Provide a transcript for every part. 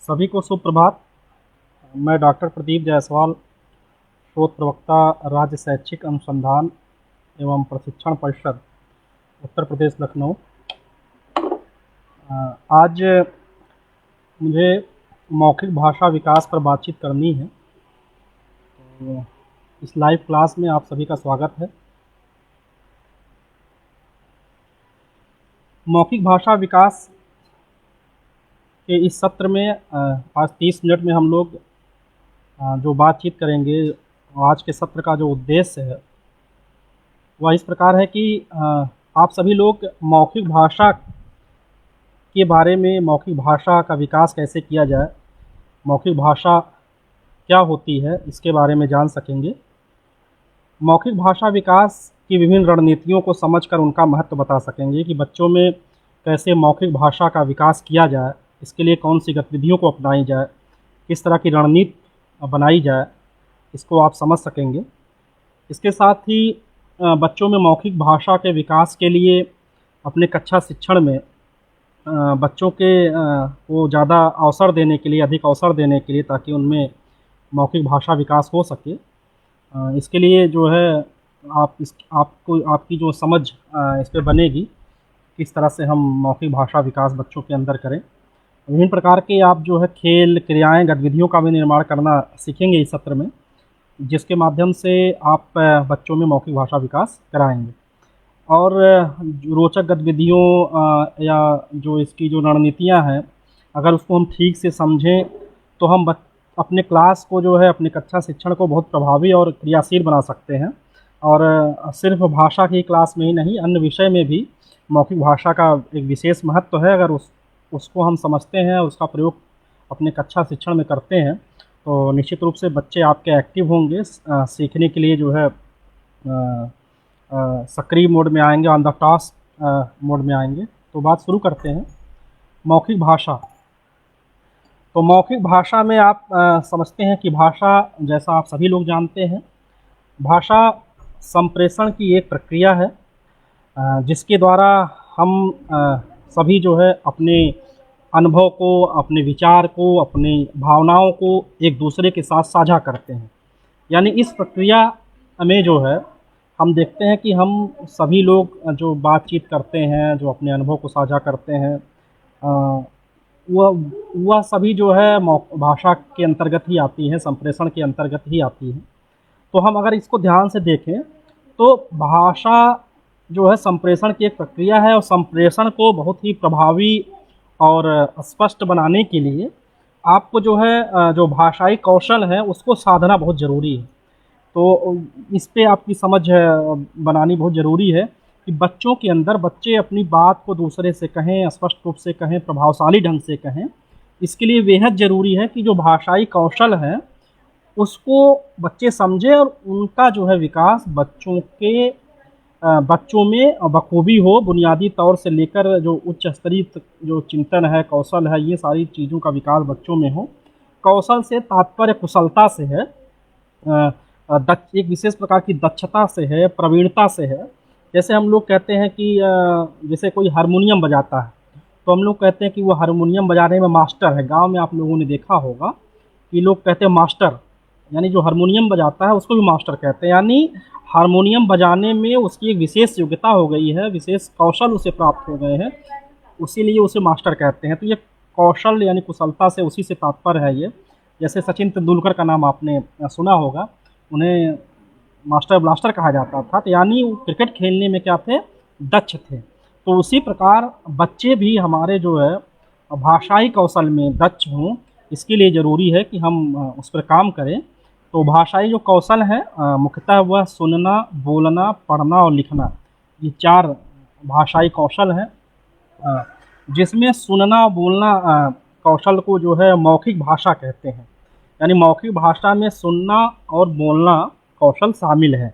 सभी को सुप्रभात। मैं डॉक्टर प्रदीप जायसवाल, शोध प्रवक्ता, राज्य शैक्षिक अनुसंधान एवं प्रशिक्षण परिषद, उत्तर प्रदेश, लखनऊ। आज मुझे मौखिक भाषा विकास पर बातचीत करनी है। तो इस लाइव क्लास में आप सभी का स्वागत है। मौखिक भाषा विकास के इस सत्र में आज 30 मिनट में हम लोग जो बातचीत करेंगे, आज के सत्र का जो उद्देश्य है वह इस प्रकार है कि आप सभी लोग मौखिक भाषा के बारे में, मौखिक भाषा का विकास कैसे किया जाए, मौखिक भाषा क्या होती है, इसके बारे में जान सकेंगे। मौखिक भाषा विकास की विभिन्न रणनीतियों को समझकर उनका महत्व बता सकेंगे कि बच्चों में कैसे मौखिक भाषा का विकास किया जाए, इसके लिए कौन सी गतिविधियों को अपनाई जाए, किस तरह की रणनीति बनाई जाए, इसको आप समझ सकेंगे। इसके साथ ही बच्चों में मौखिक भाषा के विकास के लिए अपने कक्षा शिक्षण में बच्चों के को ज़्यादा अवसर देने के लिए, अधिक अवसर देने के लिए, ताकि उनमें मौखिक भाषा विकास हो सके, इसके लिए जो है आपको आपकी जो समझ इस पे बनेगी, किस तरह से हम मौखिक भाषा विकास बच्चों के अंदर करें। विभिन्न प्रकार के आप जो है खेल, क्रियाएं, गतिविधियों का भी निर्माण करना सीखेंगे इस सत्र में, जिसके माध्यम से आप बच्चों में मौखिक भाषा विकास कराएंगे। और रोचक गतिविधियों या जो इसकी जो रणनीतियाँ हैं, अगर उसको हम ठीक से समझें तो हम अपने क्लास को जो है, अपने कक्षा शिक्षण को बहुत प्रभावी और क्रियाशील बना सकते हैं। और सिर्फ भाषा की क्लास में ही नहीं, अन्य विषय में भी मौखिक भाषा का एक विशेष महत्व है। अगर उसको हम समझते हैं, उसका प्रयोग अपने कक्षा शिक्षण में करते हैं, तो निश्चित रूप से बच्चे आपके एक्टिव होंगे, सीखने के लिए जो है सक्रिय मोड में आएंगे, ऑन द टास्क मोड में आएंगे। तो बात शुरू करते हैं। मौखिक भाषा। तो मौखिक भाषा में आप समझते हैं कि भाषा, जैसा आप सभी लोग जानते हैं, भाषा संप्रेषण की एक प्रक्रिया है जिसके द्वारा हम सभी जो है अपने अनुभव को, अपने विचार को, अपनी भावनाओं को एक दूसरे के साथ साझा करते हैं। यानी इस प्रक्रिया में जो है हम देखते हैं कि हम सभी लोग जो बातचीत करते हैं, जो अपने अनुभव को साझा करते हैं, वह सभी जो है भाषा के अंतर्गत ही आती है, संप्रेषण के अंतर्गत ही आती है। तो हम अगर इसको ध्यान से देखें तो भाषा जो है संप्रेषण की एक प्रक्रिया है, और संप्रेषण को बहुत ही प्रभावी और स्पष्ट बनाने के लिए आपको जो है जो भाषाई कौशल है उसको साधना बहुत ज़रूरी है। तो इस पे आपकी समझ बनानी बहुत ज़रूरी है कि बच्चों के अंदर, बच्चे अपनी बात को दूसरे से कहें, स्पष्ट रूप से कहें, प्रभावशाली ढंग से कहें। इसके लिए बेहद ज़रूरी है कि जो भाषाई कौशल है उसको बच्चे समझें और उनका जो है विकास बच्चों में बखूबी हो। बुनियादी तौर से लेकर जो उच्च स्तरीय जो चिंतन है, कौशल है, ये सारी चीज़ों का विकास बच्चों में हो। कौशल से तात्पर्य कुशलता से है, एक विशेष प्रकार की दक्षता से है, प्रवीणता से है। जैसे हम लोग कहते हैं कि जैसे कोई हारमोनियम बजाता है, तो हम लोग कहते हैं कि वो हारमोनियम बजाने में मास्टर है। गांव में आप लोगों ने देखा होगा कि लोग कहते हैं मास्टर, यानी जो हारमोनियम बजाता है उसको भी मास्टर कहते हैं। यानी हारमोनियम बजाने में उसकी एक विशेष योग्यता हो गई है, विशेष कौशल उसे प्राप्त हो गए हैं, उसीलिए उसे मास्टर कहते हैं। तो ये कौशल यानी कुशलता से, उसी से तात्पर्य है ये। जैसे सचिन तेंदुलकर का नाम आपने सुना होगा, उन्हें मास्टर ब्लास्टर कहा जाता था, तो यानी वो क्रिकेट खेलने में क्या थे, दक्ष थे। तो उसी प्रकार बच्चे भी हमारे जो है भाषाई कौशल में दक्ष हों, इसके लिए ज़रूरी है कि हम उस पर काम करें। तो भाषाई जो कौशल है मुख्यतः वह सुनना, बोलना, पढ़ना और लिखना, ये 4 भाषाई कौशल हैं, जिसमें सुनना बोलना कौशल को जो है मौखिक भाषा कहते हैं। यानी मौखिक भाषा में सुनना और बोलना कौशल शामिल है,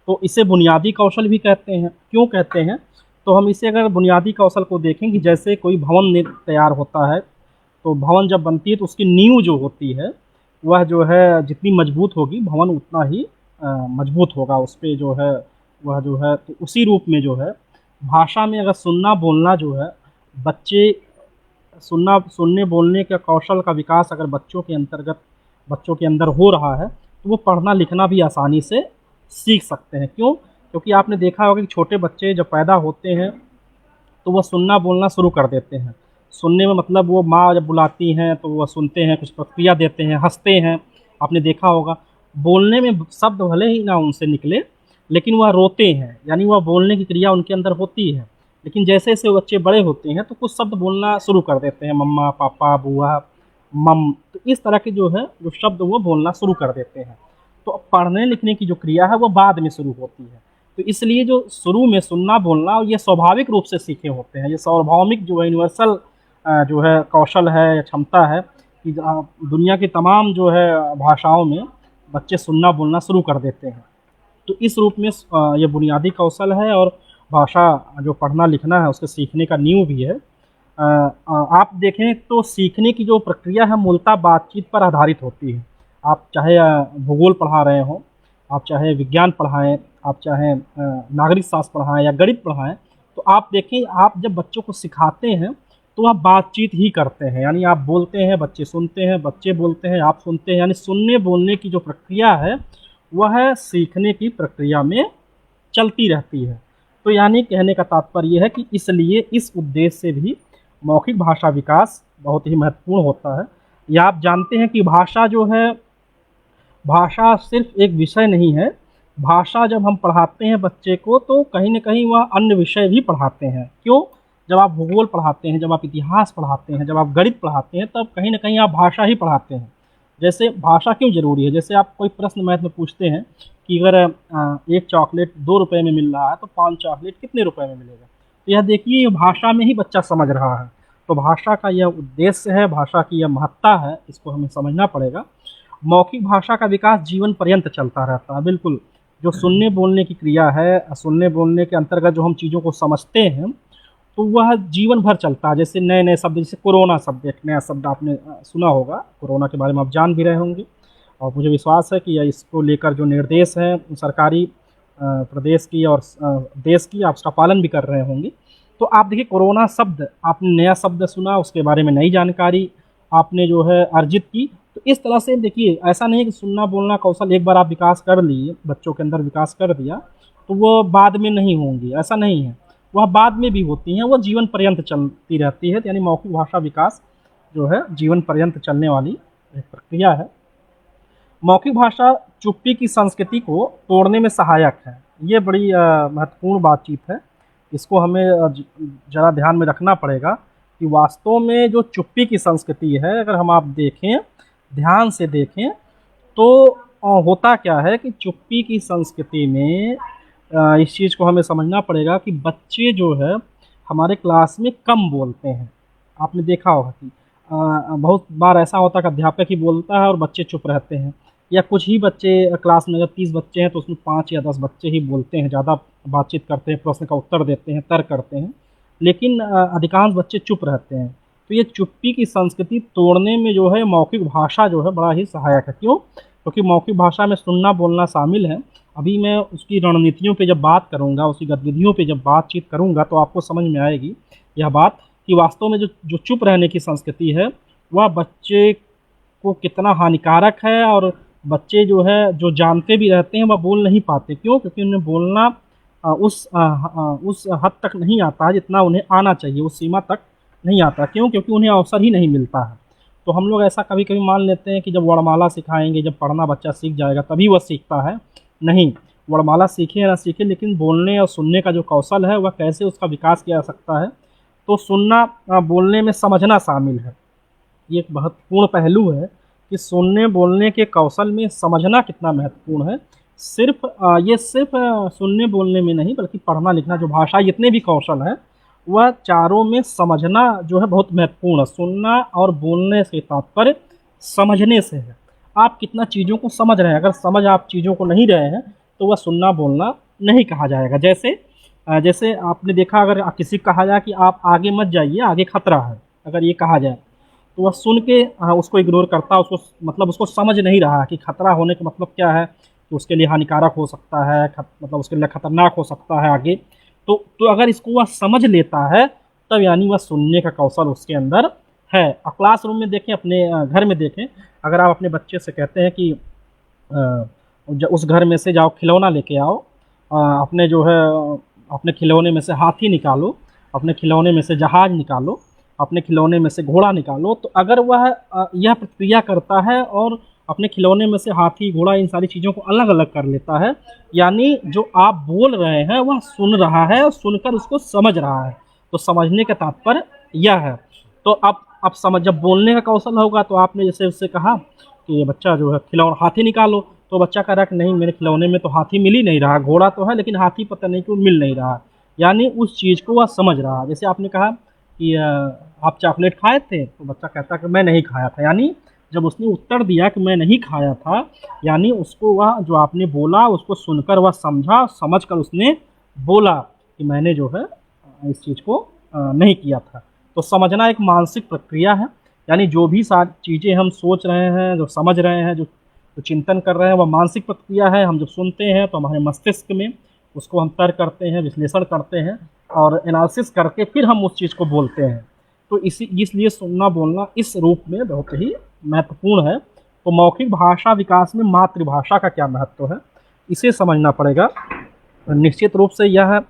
तो इसे बुनियादी कौशल भी कहते हैं। क्यों कहते हैं? तो हम इसे अगर बुनियादी कौशल को देखें कि जैसे कोई भवन तैयार होता है, तो भवन जब बनती है तो उसकी नींव जो होती है वह जो है जितनी मजबूत होगी, भवन उतना ही मजबूत होगा, उस पर जो है वह जो है। तो उसी रूप में जो है भाषा में अगर सुनना बोलना जो है बच्चे सुनने बोलने के कौशल का विकास अगर बच्चों के अंदर हो रहा है, तो वो पढ़ना लिखना भी आसानी से सीख सकते हैं। क्यों? क्योंकि आपने देखा होगा कि छोटे बच्चे जब पैदा होते हैं तो वो सुनना बोलना शुरू कर देते हैं। सुनने में मतलब वो माँ जब बुलाती हैं तो वो सुनते हैं, कुछ प्रतिक्रिया देते हैं, हँसते हैं, आपने देखा होगा। बोलने में शब्द भले ही ना उनसे निकले, लेकिन वह रोते हैं, यानी वह बोलने की क्रिया उनके अंदर होती है। लेकिन जैसे-जैसे वो बच्चे बड़े होते हैं तो कुछ शब्द बोलना शुरू कर देते हैं, मम्मा, पापा, बुआ, मम, तो इस तरह के जो शब्द वो बोलना शुरू कर देते हैं। तो पढ़ने लिखने की जो क्रिया है वो बाद में शुरू होती है। तो इसलिए जो शुरू में सुनना बोलना ये स्वाभाविक रूप से सीखे होते हैं। ये सार्वभौमिक जो है यूनिवर्सल जो है कौशल है या क्षमता है कि दुनिया की तमाम जो है भाषाओं में बच्चे सुनना बोलना शुरू कर देते हैं। तो इस रूप में ये बुनियादी कौशल है और भाषा जो पढ़ना लिखना है उसके सीखने का नींव भी है। आप देखें तो सीखने की जो प्रक्रिया है मूलतः बातचीत पर आधारित होती है। आप चाहे भूगोल पढ़ा रहे हों, आप चाहे विज्ञान पढ़ाएँ, आप चाहे नागरिक शास्त्र पढ़ाएँ या गणित पढ़ाएँ, तो आप देखिए आप जब बच्चों को सिखाते हैं तो आप बातचीत ही करते हैं। यानी आप बोलते हैं, बच्चे सुनते हैं, बच्चे बोलते हैं, आप सुनते हैं। यानी सुनने बोलने की जो प्रक्रिया है वह सीखने की प्रक्रिया में चलती रहती है। तो यानी कहने का तात्पर्य ये है कि इसलिए इस उद्देश्य से भी मौखिक भाषा विकास बहुत ही महत्वपूर्ण होता है। या आप जानते हैं कि भाषा जो है, भाषा सिर्फ़ एक विषय नहीं है। भाषा जब हम पढ़ाते हैं बच्चे को तो कहीं न कहीं वह अन्य विषय भी पढ़ाते हैं। क्यों? जब आप भूगोल पढ़ाते हैं, जब आप इतिहास पढ़ाते हैं, जब आप गणित पढ़ाते हैं, तब कहीं न कहीं आप भाषा ही पढ़ाते हैं। जैसे भाषा क्यों ज़रूरी है? जैसे आप कोई प्रश्न मैथ में पूछते हैं कि अगर एक चॉकलेट ₹2 में मिल रहा है तो 5 चॉकलेट कितने रुपए में मिलेगा? तो यह देखिए ये भाषा में ही बच्चा समझ रहा है। तो भाषा का यह उद्देश्य है, भाषा की यह महत्ता है, इसको हमें समझना पड़ेगा। मौखिक भाषा का विकास जीवन पर्यंत चलता रहता है, बिल्कुल। जो सुनने बोलने की क्रिया है, सुनने बोलने के अंतर्गत जो हम चीज़ों को समझते हैं, तो वह जीवन भर चलता है। जैसे नए-नए शब्द, जैसे कोरोना शब्द, एक नया शब्द आपने सुना होगा, कोरोना के बारे में आप जान भी रहे होंगे। और मुझे विश्वास है कि इसको लेकर जो निर्देश हैं सरकारी प्रदेश की और देश की, आप उसका पालन भी कर रहे होंगे। तो आप देखिए कोरोना शब्द, आपने नया शब्द सुना, उसके बारे में नई जानकारी आपने जो है अर्जित की। तो इस तरह से देखिए ऐसा नहीं है कि सुनना बोलना कौशल एक बार आप विकास कर लिए, बच्चों के अंदर विकास कर दिया, तो वो बाद में नहीं होंगी, ऐसा नहीं है। वह बाद में भी होती हैं, वो जीवन पर्यंत चलती रहती है। यानी मौखिक भाषा विकास जो है जीवन पर्यंत चलने वाली एक प्रक्रिया है। मौखिक भाषा चुप्पी की संस्कृति को तोड़ने में सहायक है। ये बड़ी महत्वपूर्ण बातचीत है। इसको हमें ज़रा ध्यान में रखना पड़ेगा कि वास्तव में जो चुप्पी की संस्कृति है, अगर हम आप देखें, ध्यान से देखें, तो होता क्या है कि चुप्पी की संस्कृति में इस चीज़ को हमें समझना पड़ेगा कि बच्चे जो है हमारे क्लास में कम बोलते हैं। आपने देखा होगा कि बहुत बार ऐसा होता है कि अध्यापक ही बोलता है और बच्चे चुप रहते हैं, या कुछ ही बच्चे क्लास में, अगर 30 बच्चे हैं तो उसमें 5 या 10 बच्चे ही बोलते हैं, ज़्यादा बातचीत करते हैं, प्रश्न का उत्तर देते हैं, तर्क करते हैं, लेकिन अधिकांश बच्चे चुप रहते हैं। तो ये चुप्पी की संस्कृति तोड़ने में जो है मौखिक भाषा जो है बड़ा ही सहायक है। क्यों? क्योंकि मौखिक भाषा में सुनना बोलना शामिल है। अभी मैं उसकी रणनीतियों पे जब बात करूँगा, उसकी गतिविधियों पे जब बातचीत करूँगा, तो आपको समझ में आएगी यह बात कि वास्तव में जो चुप रहने की संस्कृति है, वह बच्चे को कितना हानिकारक है। और बच्चे जो है जो जानते भी रहते हैं वह बोल नहीं पाते। क्यों? क्योंकि उन्हें बोलना उस हद तक नहीं आता जितना उन्हें आना चाहिए, उस सीमा तक नहीं आता। क्यों? क्योंकि उन्हें अवसर ही नहीं मिलता है। तो हम लोग ऐसा कभी-कभी मान लेते हैं कि जब वर्णमाला सिखाएँगे, जब पढ़ना बच्चा सीख जाएगा तभी वह सीखता है। नहीं, वर्णमाला सीखे या ना सीखे, लेकिन बोलने और सुनने का जो कौशल है वह कैसे उसका विकास किया जा सकता है। तो सुनना बोलने में समझना शामिल है। ये एक महत्वपूर्ण पहलू है कि सुनने बोलने के कौशल में समझना कितना महत्वपूर्ण है। ये सिर्फ़ सुनने बोलने में नहीं, बल्कि पढ़ना लिखना, जो भाषा जितने भी कौशल हैं, वह चारों में समझना जो है बहुत महत्वपूर्ण है। सुनना और बोलने से तात्पर्य समझने से है। आप कितना चीज़ों को समझ रहे हैं, अगर समझ आप चीज़ों को नहीं रहे हैं, तो वह सुनना बोलना नहीं कहा जाएगा। जैसे आपने देखा, अगर किसी को कहा जाए कि आप आगे मत जाइए, आगे खतरा है, अगर ये कहा जाए, तो वह सुन के उसको इग्नोर करता है, उसको समझ नहीं रहा कि खतरा होने का मतलब क्या है, कि उसके लिए हानिकारक हो सकता है, मतलब उसके लिए खतरनाक हो सकता है आगे। तो अगर इसको वह समझ लेता है, तब यानी वह सुनने का कौशल उसके अंदर है। और क्लासरूम में देखें, अपने घर में देखें, अगर आप अपने बच्चे से कहते हैं कि उस घर में से जाओ खिलौना लेके आओ, अपने जो है अपने खिलौने में से हाथी निकालो, अपने खिलौने में से जहाज निकालो, अपने खिलौने में से घोड़ा निकालो, तो अगर वह यह प्रतिक्रिया करता है और अपने खिलौने में से हाथी घोड़ा इन सारी चीज़ों को अलग अलग कर लेता है, यानी जो आप बोल रहे हैं वह सुन रहा है और सुनकर उसको समझ रहा है। तो समझने का तात्पर्य यह है। तो अब समझ, जब बोलने का कौशल होगा तो आपने जैसे उससे कहा कि बच्चा जो है खिलौना हाथी निकालो, तो बच्चा कह रहा है कि नहीं, मेरे खिलौने में तो हाथी मिल ही नहीं रहा, घोड़ा तो है लेकिन हाथी पता नहीं क्यों मिल नहीं रहा। यानी उस चीज़ को वह समझ रहा है। जैसे आपने कहा कि आप चॉकलेट खाए थे, तो बच्चा कहता कि मैं नहीं खाया था, यानी जब उसने उत्तर दिया कि मैं नहीं खाया था, यानी उसको वह जो आपने बोला उसको सुनकर वह समझा, समझकर उसने बोला कि मैंने जो है इस चीज़ को नहीं किया था। तो समझना एक मानसिक प्रक्रिया है, यानी जो भी सारी चीज़ें हम सोच रहे हैं, जो समझ रहे हैं, जो चिंतन कर रहे हैं, वह मानसिक प्रक्रिया है। हम जब सुनते हैं तो हमारे मस्तिष्क में उसको हम तर्क करते हैं, विश्लेषण करते हैं और एनालिसिस करके फिर हम उस चीज़ को बोलते हैं। तो इसलिए सुनना बोलना इस रूप में बहुत ही महत्वपूर्ण है। तो मौखिक भाषा विकास में मातृभाषा का क्या महत्व है, इसे समझना पड़ेगा। निश्चित रूप से यह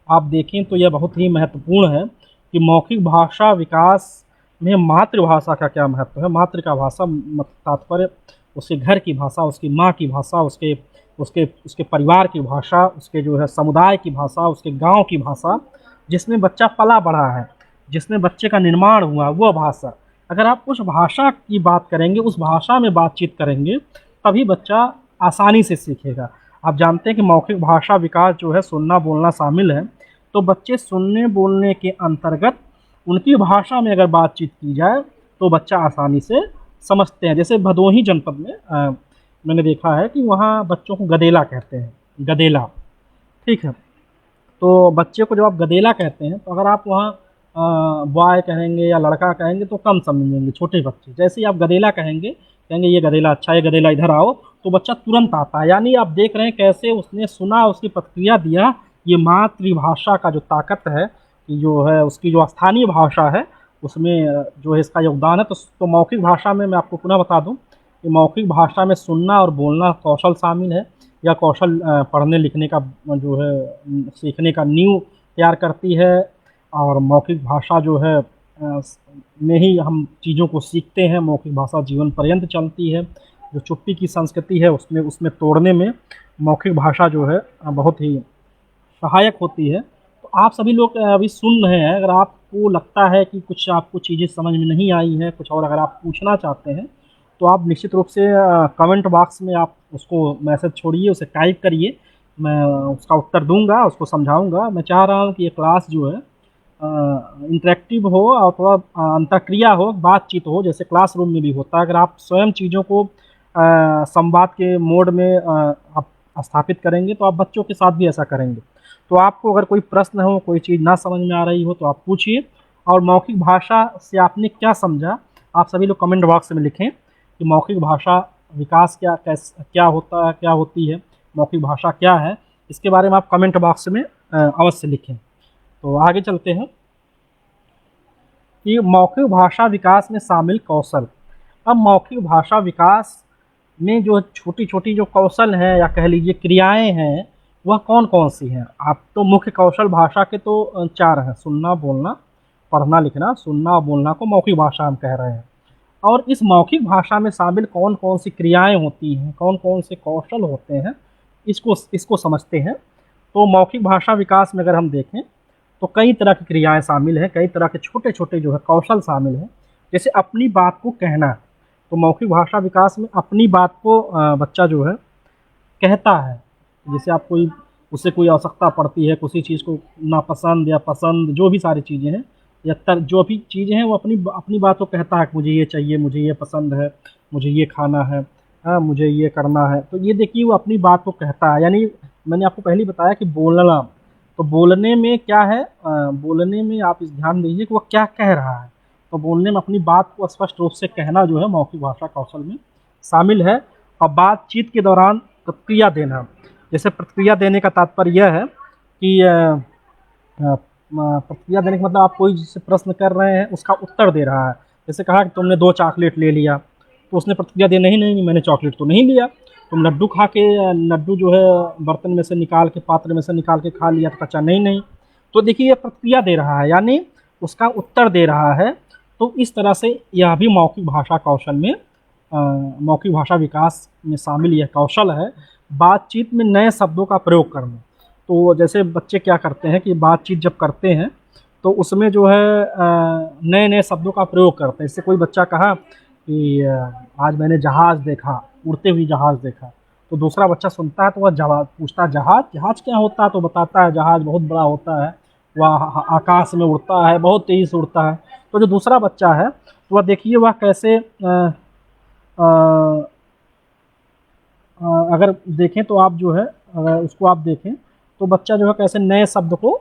आप देखें तो यह बहुत ही महत्वपूर्ण है कि मौखिक भाषा विकास में मातृभाषा का क्या महत्व है। मातृ का भाषा तात्पर्य उसके घर की भाषा, उसकी माँ की भाषा, उसके उसके उसके परिवार की भाषा, उसके जो है समुदाय की भाषा, उसके गांव की भाषा, जिसमें बच्चा पला बढ़ा है, जिसमें बच्चे का निर्माण हुआ, वह भाषा। अगर आप उस भाषा की बात करेंगे, उस भाषा में बातचीत करेंगे, तभी बच्चा आसानी से सीखेगा। आप जानते हैं कि मौखिक भाषा विकास जो है सुनना बोलना शामिल है। तो बच्चे सुनने बोलने के अंतर्गत उनकी भाषा में अगर बातचीत की जाए तो बच्चा आसानी से समझते हैं। जैसे भदोही जनपद में मैंने देखा है कि वहाँ बच्चों को गदेला कहते हैं, गदेला, ठीक है। तो बच्चे को जब आप गदेला कहते हैं, तो अगर आप वहाँ बॉय कहेंगे या लड़का कहेंगे तो कम समझेंगे छोटे बच्चे। जैसे ही आप गदेला कहेंगे, कहेंगे ये गदेला अच्छा है, गदेला इधर आओ, तो बच्चा तुरंत आता है। यानी आप देख रहे हैं कैसे उसने सुना, उसकी प्रतिक्रिया दिया। ये मातृभाषा का जो ताकत है, जो है उसकी जो स्थानीय भाषा है, उसमें जो है इसका योगदान है। तो मौखिक भाषा में मैं आपको पुनः बता दूं कि मौखिक भाषा में सुनना और बोलना कौशल शामिल है। यह कौशल पढ़ने लिखने का जो है सीखने का नींव तैयार करती है। और मौखिक भाषा जो है में ही हम चीज़ों को सीखते हैं। मौखिक भाषा जीवन पर्यंत चलती है। जो चुप्पी की संस्कृति है उसमें तोड़ने में मौखिक भाषा जो है बहुत ही सहायक होती है। तो आप सभी लोग अभी सुन रहे हैं, अगर आपको लगता है कि कुछ आपको चीज़ें समझ में नहीं आई हैं, कुछ और अगर आप पूछना चाहते हैं, तो आप निश्चित रूप से कमेंट बॉक्स में आप उसको मैसेज छोड़िए, उसे टाइप करिए। मैं उसका उत्तर दूंगा, उसको समझाऊंगा। मैं चाह रहा हूँ कि ये क्लास जो है इंटरेक्टिव हो और थोड़ा अंतःक्रिया हो, बातचीत हो, जैसे क्लासरूम में भी होता है। अगर आप स्वयं चीज़ों को संवाद के मोड में आप स्थापित करेंगे तो आप बच्चों के साथ भी ऐसा करेंगे। तो आपको अगर कोई प्रश्न हो, कोई चीज़ ना समझ में आ रही हो, तो आप पूछिए। और मौखिक भाषा से आपने क्या समझा, आप सभी लोग कमेंट बॉक्स में लिखें कि मौखिक भाषा विकास क्या होता है, क्या होती है, मौखिक भाषा क्या है। इसके बारे में आप कमेंट बॉक्स में अवश्य लिखें। तो आगे चलते हैं कि मौखिक भाषा विकास में शामिल कौशल। अब मौखिक भाषा विकास में जो छोटी छोटी जो कौशल हैं या कह लीजिए क्रियाएं हैं, वह कौन कौन सी हैं। आप तो मुख्य कौशल भाषा के तो 4 हैं, सुनना बोलना पढ़ना लिखना। सुनना और बोलना को मौखिक भाषा हम कह रहे हैं। और इस मौखिक भाषा में शामिल कौन कौन सी क्रियाएं होती हैं, कौन कौन से कौशल होते हैं, इसको समझते हैं। तो मौखिक भाषा विकास में अगर हम देखें तो कई तरह की क्रियाएं शामिल हैं, कई तरह के छोटे छोटे जो है कौशल शामिल हैं। जैसे अपनी बात को कहना, तो मौखिक भाषा विकास में अपनी बात को बच्चा जो है कहता है। जैसे आप उससे कोई आवश्यकता पड़ती है, किसी चीज़ को नापसंद या पसंद, जो भी सारी चीज़ें हैं या जो भी चीज़ें हैं, वो अपनी बात को कहता है कि मुझे ये चाहिए, मुझे ये पसंद है, मुझे ये खाना है, मुझे ये करना है। तो ये देखिए वो अपनी बात को कहता है। यानी मैंने आपको पहले बताया कि बोलना, तो बोलने में क्या है, बोलने में आप इस ध्यान दीजिए कि वो क्या कह रहा है। तो बोलने में अपनी बात को स्पष्ट रूप से कहना जो है मौखिक भाषा कौशल में शामिल है। और बातचीत के दौरान प्रतिक्रिया देना, जैसे प्रतिक्रिया देने का तात्पर्य यह है कि प्रतिक्रिया देने का मतलब आप कोई जिससे प्रश्न कर रहे हैं उसका उत्तर दे रहा है। जैसे कहा कि तुमने 2 चॉकलेट ले लिया, तो उसने प्रतिक्रिया दी नहीं, नहीं, नहीं मैंने चॉकलेट तो नहीं लिया। तुम लड्डू खा के लड्डू जो है बर्तन में से निकाल के, पात्र में से निकाल के खा लिया, तो कहा नहीं, नहीं। तो देखिए ये प्रतिक्रिया दे रहा है, यानी उसका उत्तर दे रहा है। तो इस तरह से यह भी मौखिक भाषा कौशल में मौखिक भाषा विकास में शामिल यह कौशल है, बातचीत में नए शब्दों का प्रयोग करना। तो जैसे बच्चे क्या करते हैं कि बातचीत जब करते हैं तो उसमें जो है नए नए शब्दों का प्रयोग करते हैं। जैसे कोई बच्चा कहा कि आज मैंने जहाज़ देखा, उड़ते हुए जहाज़ देखा, तो दूसरा बच्चा सुनता है तो वह जवाब पूछता है जहाज़, जहाज़ क्या होता है? तो बताता है जहाज़ बहुत बड़ा होता है, वह आकाश में उड़ता है, बहुत तेज़ी से उड़ता है। तो जो दूसरा बच्चा है तो वह देखिए वह कैसे अ, अगर देखें तो आप जो है अगर उसको आप देखें तो बच्चा जो है कैसे नए शब्द को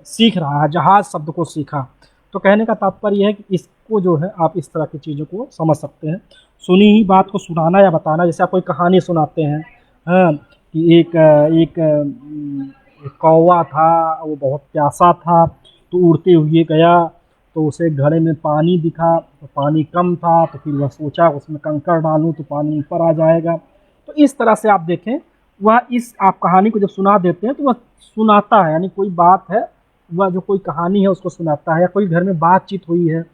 सीख रहा है, जहाज़ शब्द को सीखा। तो कहने का तात्पर्य यह है कि इसको जो है आप इस तरह की चीज़ों को समझ सकते हैं। सुनी हुई बात को सुनाना या बताना, जैसे आप कोई कहानी सुनाते हैं, हाँ, कि एक कौवा था, वो बहुत प्यासा था, तो उड़ते हुए गया, तो उसे घड़े में पानी दिखा, तो पानी कम था, तो फिर वह सोचा उसमें कंकड़ डालूँ तो पानी ऊपर आ जाएगा। तो इस तरह से आप देखें, वह इस आप कहानी को जब सुना देते हैं तो वह सुनाता है, यानी कोई बात है, वह जो कोई कहानी है उसको सुनाता है, या कोई घर में बातचीत हुई है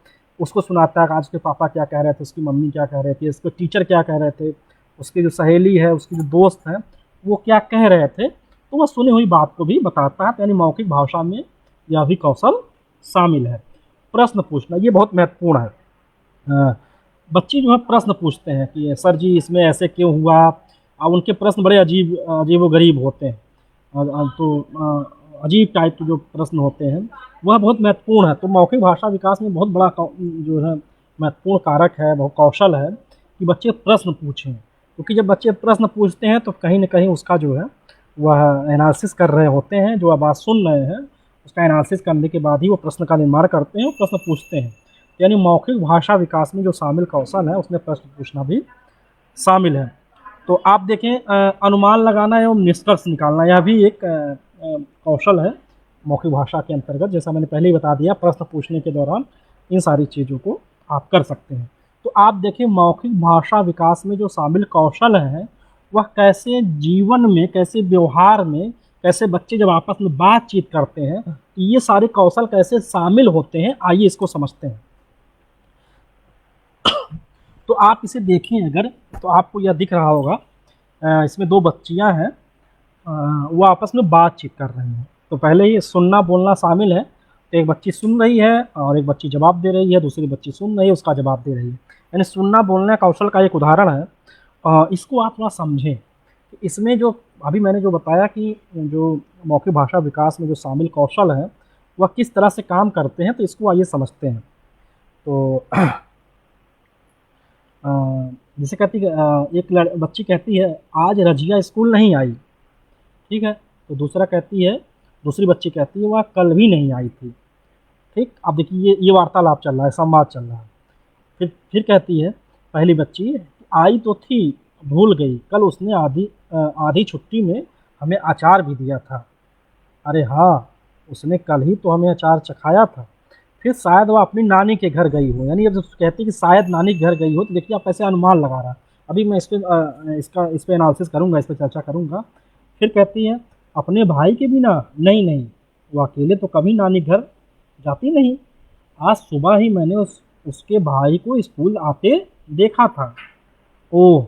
उसको सुनाता है कि आज उसके पापा क्या कह रहे थे, उसकी मम्मी क्या कह रहे थे, उसके टीचर क्या कह रहे थे, उसकी जो सहेली है, उसकी जो दोस्त है, वो क्या कह रहे थे, तो वह सुनी हुई बात को भी बताता है। यानी मौखिक भाषा में यह भी कौशल शामिल है। प्रश्न पूछना ये बहुत महत्वपूर्ण है। बच्चे जो है प्रश्न पूछते हैं कि सर जी इसमें ऐसे क्यों हुआ। अब उनके प्रश्न बड़े अजीब व गरीब होते हैं, तो अजीब टाइप के जो प्रश्न होते हैं वह बहुत महत्वपूर्ण है। तो मौखिक भाषा विकास में बहुत बड़ा जो है महत्वपूर्ण कारक है, बहुत कौशल है कि बच्चे प्रश्न पूछें, क्योंकि जब बच्चे प्रश्न पूछते हैं तो कहीं न कहीं उसका जो है वह एनालिसिस कर रहे होते हैं, जो आप बात सुन रहे हैं उसका एनालिसिस करने के बाद ही वो प्रश्न का निर्माण करते हैं और प्रश्न पूछते हैं। यानी मौखिक भाषा विकास में जो शामिल कौशल है उसमें प्रश्न पूछना भी शामिल है। तो आप देखें अनुमान लगाना एवं निष्कर्ष निकालना, यह भी एक कौशल है मौखिक भाषा के अंतर्गत। जैसा मैंने पहले ही बता दिया, प्रश्न पूछने के दौरान इन सारी चीज़ों को आप कर सकते हैं। तो आप देखें मौखिक भाषा विकास में जो शामिल कौशल हैं वह कैसे जीवन में, कैसे व्यवहार में, कैसे बच्चे जब आपस में बातचीत करते हैं तो ये सारे कौशल कैसे शामिल होते हैं, आइए इसको समझते हैं। तो आप इसे देखें अगर, तो आपको यह दिख रहा होगा, इसमें 2 बच्चियां हैं, वो आपस में बातचीत कर रही हैं। तो पहले ही सुनना बोलना शामिल है। तो एक बच्ची सुन रही है और एक बच्ची जवाब दे रही है, दूसरी बच्ची सुन रही है, उसका जवाब दे रही है। यानी सुनना बोलना कौशल का एक उदाहरण है। इसको आप थोड़ा समझें। इसमें जो अभी मैंने जो बताया कि जो मौखिक भाषा विकास में जो शामिल कौशल है वह किस तरह से काम करते हैं, तो इसको आइए समझते हैं। तो जैसे कहती है एक बच्ची कहती है आज रजिया स्कूल नहीं आई, ठीक है। तो दूसरी बच्ची कहती है वह कल भी नहीं आई थी, ठीक। अब देखिए ये वार्तालाप चल रहा है, संवाद चल रहा है। फिर कहती है पहली बच्ची, आई तो थी भूल गई, कल उसने आधी छुट्टी में हमें अचार भी दिया था। अरे हाँ, उसने कल ही तो हमें अचार चखाया था। फिर शायद वह अपनी नानी के घर गई हो, यानी जब कहती है कि शायद नानी के घर गई हो, तो देखिए आप कैसे अनुमान लगा रहा है। अभी मैं इस पर एनालिसिस करूँगा, इस पर चर्चा करूँगा। फिर कहती है अपने भाई के बिना, नहीं नहीं, वो अकेले तो कभी नानी घर जाती नहीं। आज सुबह ही मैंने उसके भाई को स्कूल आते देखा था। ओह,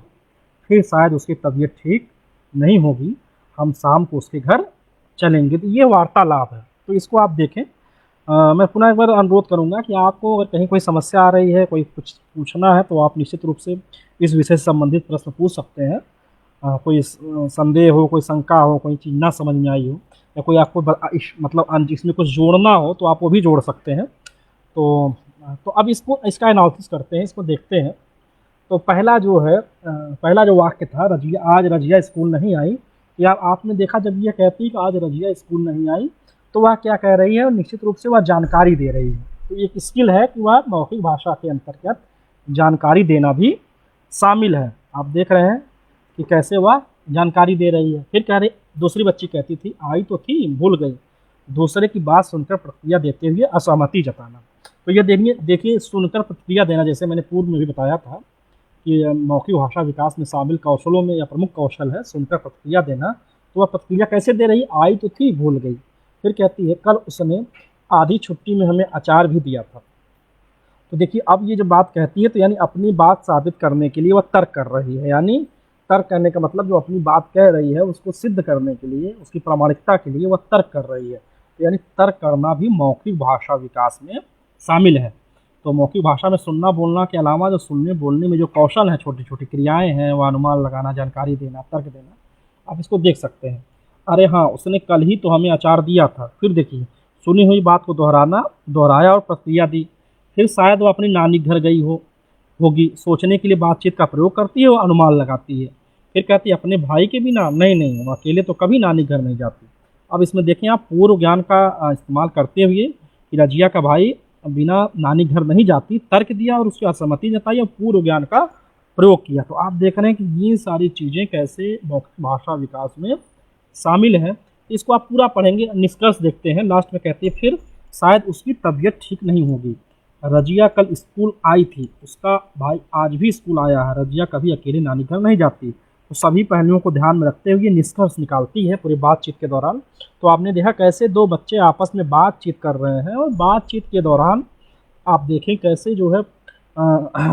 फिर शायद उसकी तबीयत ठीक नहीं होगी, हम शाम को उसके घर चलेंगे। तो ये वार्तालाप है। तो इसको आप देखें। मैं पुनः एक बार अनुरोध करूंगा कि आपको अगर कहीं कोई समस्या आ रही है, कोई कुछ पूछना है, तो आप निश्चित रूप से इस विषय से संबंधित प्रश्न पूछ सकते हैं। कोई संदेह हो, कोई शंका हो, कोई चीज़ ना समझ में आई हो, या कोई आपको मतलब इसमें कुछ जोड़ना हो तो आप वो भी जोड़ सकते हैं। तो अब इसका एनालिसिस करते हैं, इसको देखते हैं। तो पहला जो वाक्य था, आज रजिया स्कूल नहीं आई, या आपने देखा जब ये कहती है कि आज रजिया स्कूल नहीं आई, तो वह क्या कह रही है, और निश्चित रूप से वह जानकारी दे रही है। तो एक स्किल है कि वह मौखिक भाषा के अंतर्गत जानकारी देना भी शामिल है। आप देख रहे हैं कि कैसे वह जानकारी दे रही है। फिर कह रही, दूसरी बच्ची कहती थी आई तो थी भूल गई, दूसरे की बात सुनकर प्रतिक्रिया देते हुए असहमति जताना। तो ये देखिए देखिए सुनकर प्रतिक्रिया देना, जैसे मैंने पूर्व में भी बताया था कि मौखिक भाषा विकास में शामिल कौशलों में या प्रमुख कौशल है सुनकर प्रतिक्रिया देना। तो वह प्रतिक्रिया कैसे दे रही, आई तो थी भूल गई। फिर कहती है कल उसने आधी छुट्टी में हमें अचार भी दिया था। तो देखिए अब ये जो बात कहती है तो यानी अपनी बात साबित करने के लिए वह तर्क कर रही है। यानी तर्क करने का मतलब जो अपनी बात कह रही है उसको सिद्ध करने के लिए, उसकी प्रामाणिकता के लिए वह तर्क कर रही है। तो यानी तर्क करना भी मौखिक भाषा विकास में शामिल है। तो मौखिक भाषा में सुनना बोलना के अलावा जो सुनने बोलने में जो कौशल हैं, छोटी छोटी क्रियाएं हैं, वह अनुमान लगाना, जानकारी देना, तर्क देना, आप इसको देख सकते हैं। अरे हाँ, उसने कल ही तो हमें अचार दिया था। फिर देखिए सुनी हुई बात को दोहराया और प्रतिक्रिया दी। फिर शायद वो अपनी नानी घर गई होगी, सोचने के लिए बातचीत का प्रयोग करती है, वो अनुमान लगाती है। फिर कहती है अपने भाई के बिना, नहीं नहीं वो अकेले तो कभी नानी घर नहीं जाती। अब इसमें देखें आप पूर्व ज्ञान का इस्तेमाल करते हुए कि रजिया का भाई बिना नानी घर नहीं जाती, तर्क दिया और उसकी असहमति जताई और पूर्व ज्ञान का प्रयोग किया। तो आप देख रहे हैं कि ये सारी चीज़ें कैसे मौखिक भाषा विकास में शामिल है। इसको आप पूरा पढ़ेंगे, निष्कर्ष देखते हैं। लास्ट में कहते हैं फिर शायद उसकी तबीयत ठीक नहीं होगी। रजिया कल स्कूल आई थी, उसका भाई आज भी स्कूल आया है। रजिया कभी अकेले नानी घर नहीं जाती। तो सभी पहलुओं को ध्यान में रखते हुए निष्कर्ष निकालती है पूरी बातचीत के दौरान। तो आपने देखा कैसे दो बच्चे आपस में बातचीत कर रहे हैं और बातचीत के दौरान आप देखें कैसे जो है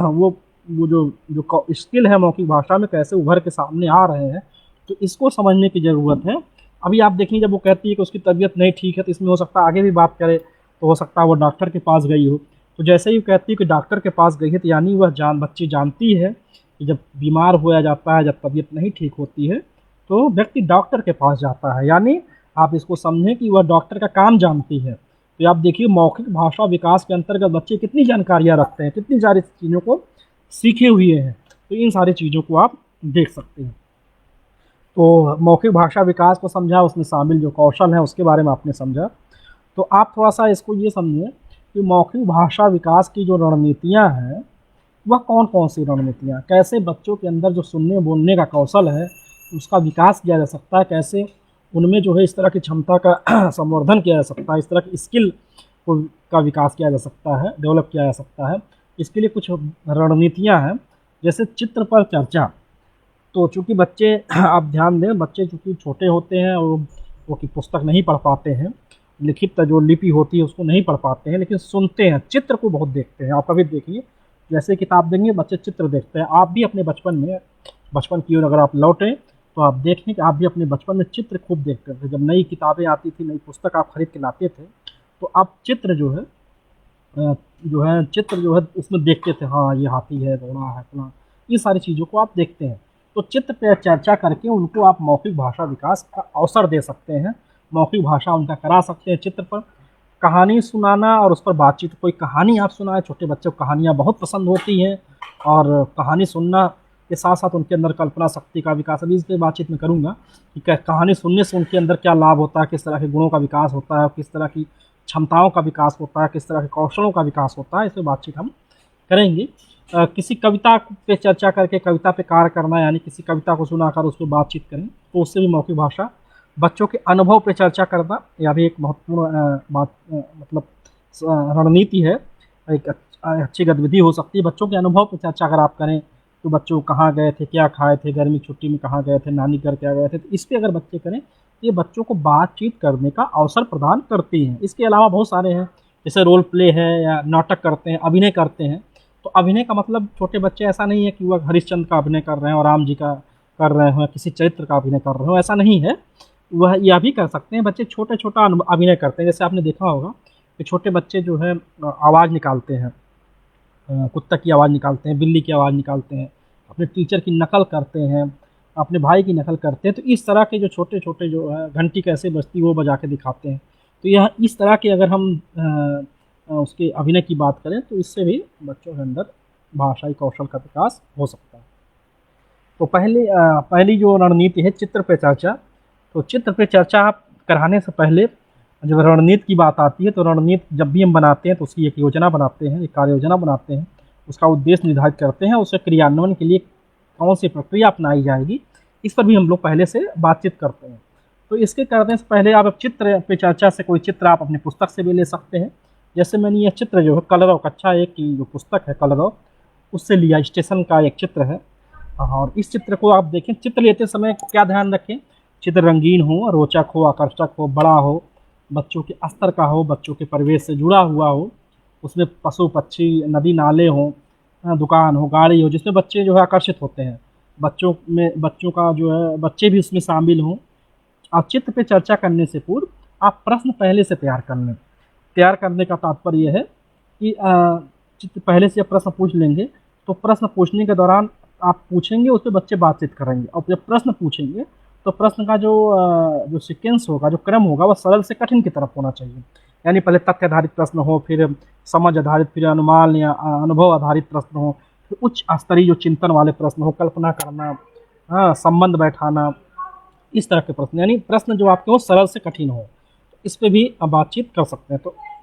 वो जो स्किल है मौखिक भाषा में कैसे उभर के सामने आ रहे हैं। तो इसको समझने की ज़रूरत है। अभी आप देखें जब वो कहती है कि उसकी तबीयत नहीं ठीक है, तो इसमें हो सकता है आगे भी बात करे, तो हो सकता है वो डॉक्टर के पास गई हो। तो जैसे ही वो कहती है कि डॉक्टर के पास गई है, तो यानी वह बच्ची जानती है कि जब बीमार होया जाता है, जब तबीयत नहीं ठीक होती है, तो व्यक्ति डॉक्टर के पास जाता है। यानी आप इसको समझें कि वह डॉक्टर का काम जानती है। तो आप देखिए मौखिक भाषा विकास के अंतर्गत बच्चे कितनी जानकारियाँ रखते हैं, कितनी सारी चीज़ों को सीखे हुए हैं। तो इन सारी चीज़ों को आप देख सकते हैं। तो मौखिक भाषा विकास को समझा, उसमें शामिल जो कौशल हैं उसके बारे में आपने समझा। तो आप थोड़ा सा इसको ये समझें कि मौखिक भाषा विकास की जो रणनीतियाँ हैं वह कौन कौन सी रणनीतियाँ, कैसे बच्चों के अंदर जो सुनने बोलने का कौशल है उसका विकास किया जा सकता है, कैसे उनमें जो है इस तरह की क्षमता का संवर्धन किया जा सकता है, इस तरह की स्किल का विकास किया जा सकता है, डेवलप किया जा सकता है। इसके लिए कुछ रणनीतियाँ हैं, जैसे चित्र पर चर्चा। तो चूँकि बच्चे आप ध्यान दें, बच्चे चूँकि छोटे होते हैं और वो की पुस्तक नहीं पढ़ पाते हैं, लिखित जो लिपि होती है उसको नहीं पढ़ पाते हैं, लेकिन सुनते हैं, चित्र को बहुत देखते हैं। आप कभी देखिए जैसे किताब देंगे बच्चे चित्र देखते हैं। आप भी अपने बचपन की ओर अगर आप लौटें तो आप देखें कि आप भी अपने बचपन में चित्र खूब देखते थे। जब नई किताबें आती थी, नई पुस्तक आप खरीद के लाते थे, तो आप चित्र चित्र जो है उसमें देखते थे, हाँ ये हाथी है, घोड़ा है, फलां, ये सारी चीज़ों को आप देखते हैं। तो चित्र पर चर्चा करके उनको आप मौखिक भाषा विकास का अवसर दे सकते हैं, मौखिक भाषा उनका करा सकते हैं। चित्र पर कहानी सुनाना और उस पर बातचीत, कोई कहानी आप सुनाएं, छोटे बच्चों को कहानियाँ बहुत पसंद होती हैं, और कहानी सुनना के साथ साथ उनके अंदर कल्पना शक्ति का विकास, अभी इस पर बातचीत में करूँगा कि कहानी सुनने से उनके अंदर क्या लाभ होता है, किस तरह के गुणों का विकास होता है, किस तरह की क्षमताओं का विकास होता है, किस तरह के कौशलों का विकास होता है, इस पर बातचीत हम करेंगे। किसी कविता पे चर्चा करके कविता पे कार्य करना, यानी किसी कविता को सुनाकर उस पर बातचीत करें, तो उससे भी मौखिक भाषा। बच्चों के अनुभव पे चर्चा करना, यह भी एक महत्वपूर्ण मतलब रणनीति है, एक अच्छी गतिविधि हो सकती है। बच्चों के अनुभव पे चर्चा अगर आप करें तो बच्चों कहाँ गए थे, क्या खाए थे, गर्मी की छुट्टी में कहाँ गए थे, नानी घर क्या गए थे, तो इस पर अगर बच्चे करें तो ये बच्चों को बातचीत करने का अवसर प्रदान करती हैं। इसके अलावा बहुत सारे हैं, जैसे रोल प्ले है या नाटक करते हैं, अभिनय करते हैं। तो अभिनय का मतलब छोटे बच्चे ऐसा नहीं है कि वह हरिश्चंद्र का अभिनय कर रहे हैं और राम जी का कर रहे हो, किसी चरित्र का अभिनय कर रहे हो, ऐसा नहीं है। वह यह भी कर सकते हैं, बच्चे छोटे छोटा अभिनय करते हैं। जैसे आपने देखा होगा कि छोटे बच्चे जो है आवाज़ निकालते हैं, कुत्ता की आवाज़ निकालते हैं, बिल्ली की आवाज़ निकालते हैं, अपने टीचर की नकल करते हैं, अपने भाई की नकल करते हैं। तो इस तरह के जो छोटे छोटे जो है घंटी कैसे बजती वो बजा के दिखाते हैं। तो यह इस तरह के अगर हम उसके अभिनय की बात करें तो इससे भी बच्चों के अंदर भाषाई कौशल का विकास हो सकता है। तो पहली जो रणनीति है चित्र पे चर्चा। तो चित्र पे चर्चा कराने से पहले जब रणनीति की बात आती है तो रणनीति जब भी हम बनाते हैं तो उसकी एक योजना बनाते हैं, एक कार्य योजना बनाते हैं, उसका उद्देश्य निर्धारित करते हैं, उसके क्रियान्वयन के लिए कौन सी प्रक्रिया अपनाई जाएगी, इस पर भी हम लोग पहले से बातचीत करते हैं। तो इसके करने से पहले आप चित्र पे चर्चा से कोई चित्र आप अपनी पुस्तक से भी ले सकते हैं, जैसे मैंने ये चित्र जो है कलरव कक्षा 1 की जो पुस्तक है कलरव, उससे लिया, स्टेशन का एक चित्र है। और इस चित्र को आप देखें, चित्र लेते समय क्या ध्यान रखें, चित्र रंगीन हो, रोचक हो, आकर्षक हो, बड़ा हो, बच्चों के स्तर का हो, बच्चों के परिवेश से जुड़ा हुआ हो, उसमें पशु पक्षी, नदी नाले हों, दुकान हो, गाड़ी हो, जिसमें बच्चे जो है आकर्षित होते हैं, बच्चों का जो है बच्चे भी उसमें शामिल हों। आप चित्र पे चर्चा करने से पूर्व आप प्रश्न पहले से तैयार कर लें। तैयार करने का तात्पर्य यह है कि चित्र पहले से प्रश्न पूछ लेंगे, तो प्रश्न पूछने के दौरान आप पूछेंगे, उस पे बच्चे बातचीत करेंगे, और जब प्रश्न पूछेंगे तो प्रश्न का जो सीक्वेंस होगा, जो क्रम होगा, वह सरल से कठिन की तरफ होना चाहिए। यानी पहले तथ्य आधारित प्रश्न हो, फिर समझ आधारित, फिर अनुमान या अनुभव आधारित प्रश्न हो, फिर उच्च स्तरीय जो चिंतन वाले प्रश्न हो, कल्पना करना, हाँ, संबंध बैठाना, इस तरह के प्रश्न, यानी प्रश्न जो आपके हो सरल से कठिन हो, इस पे भी आप बातचीत कर सकते हैं।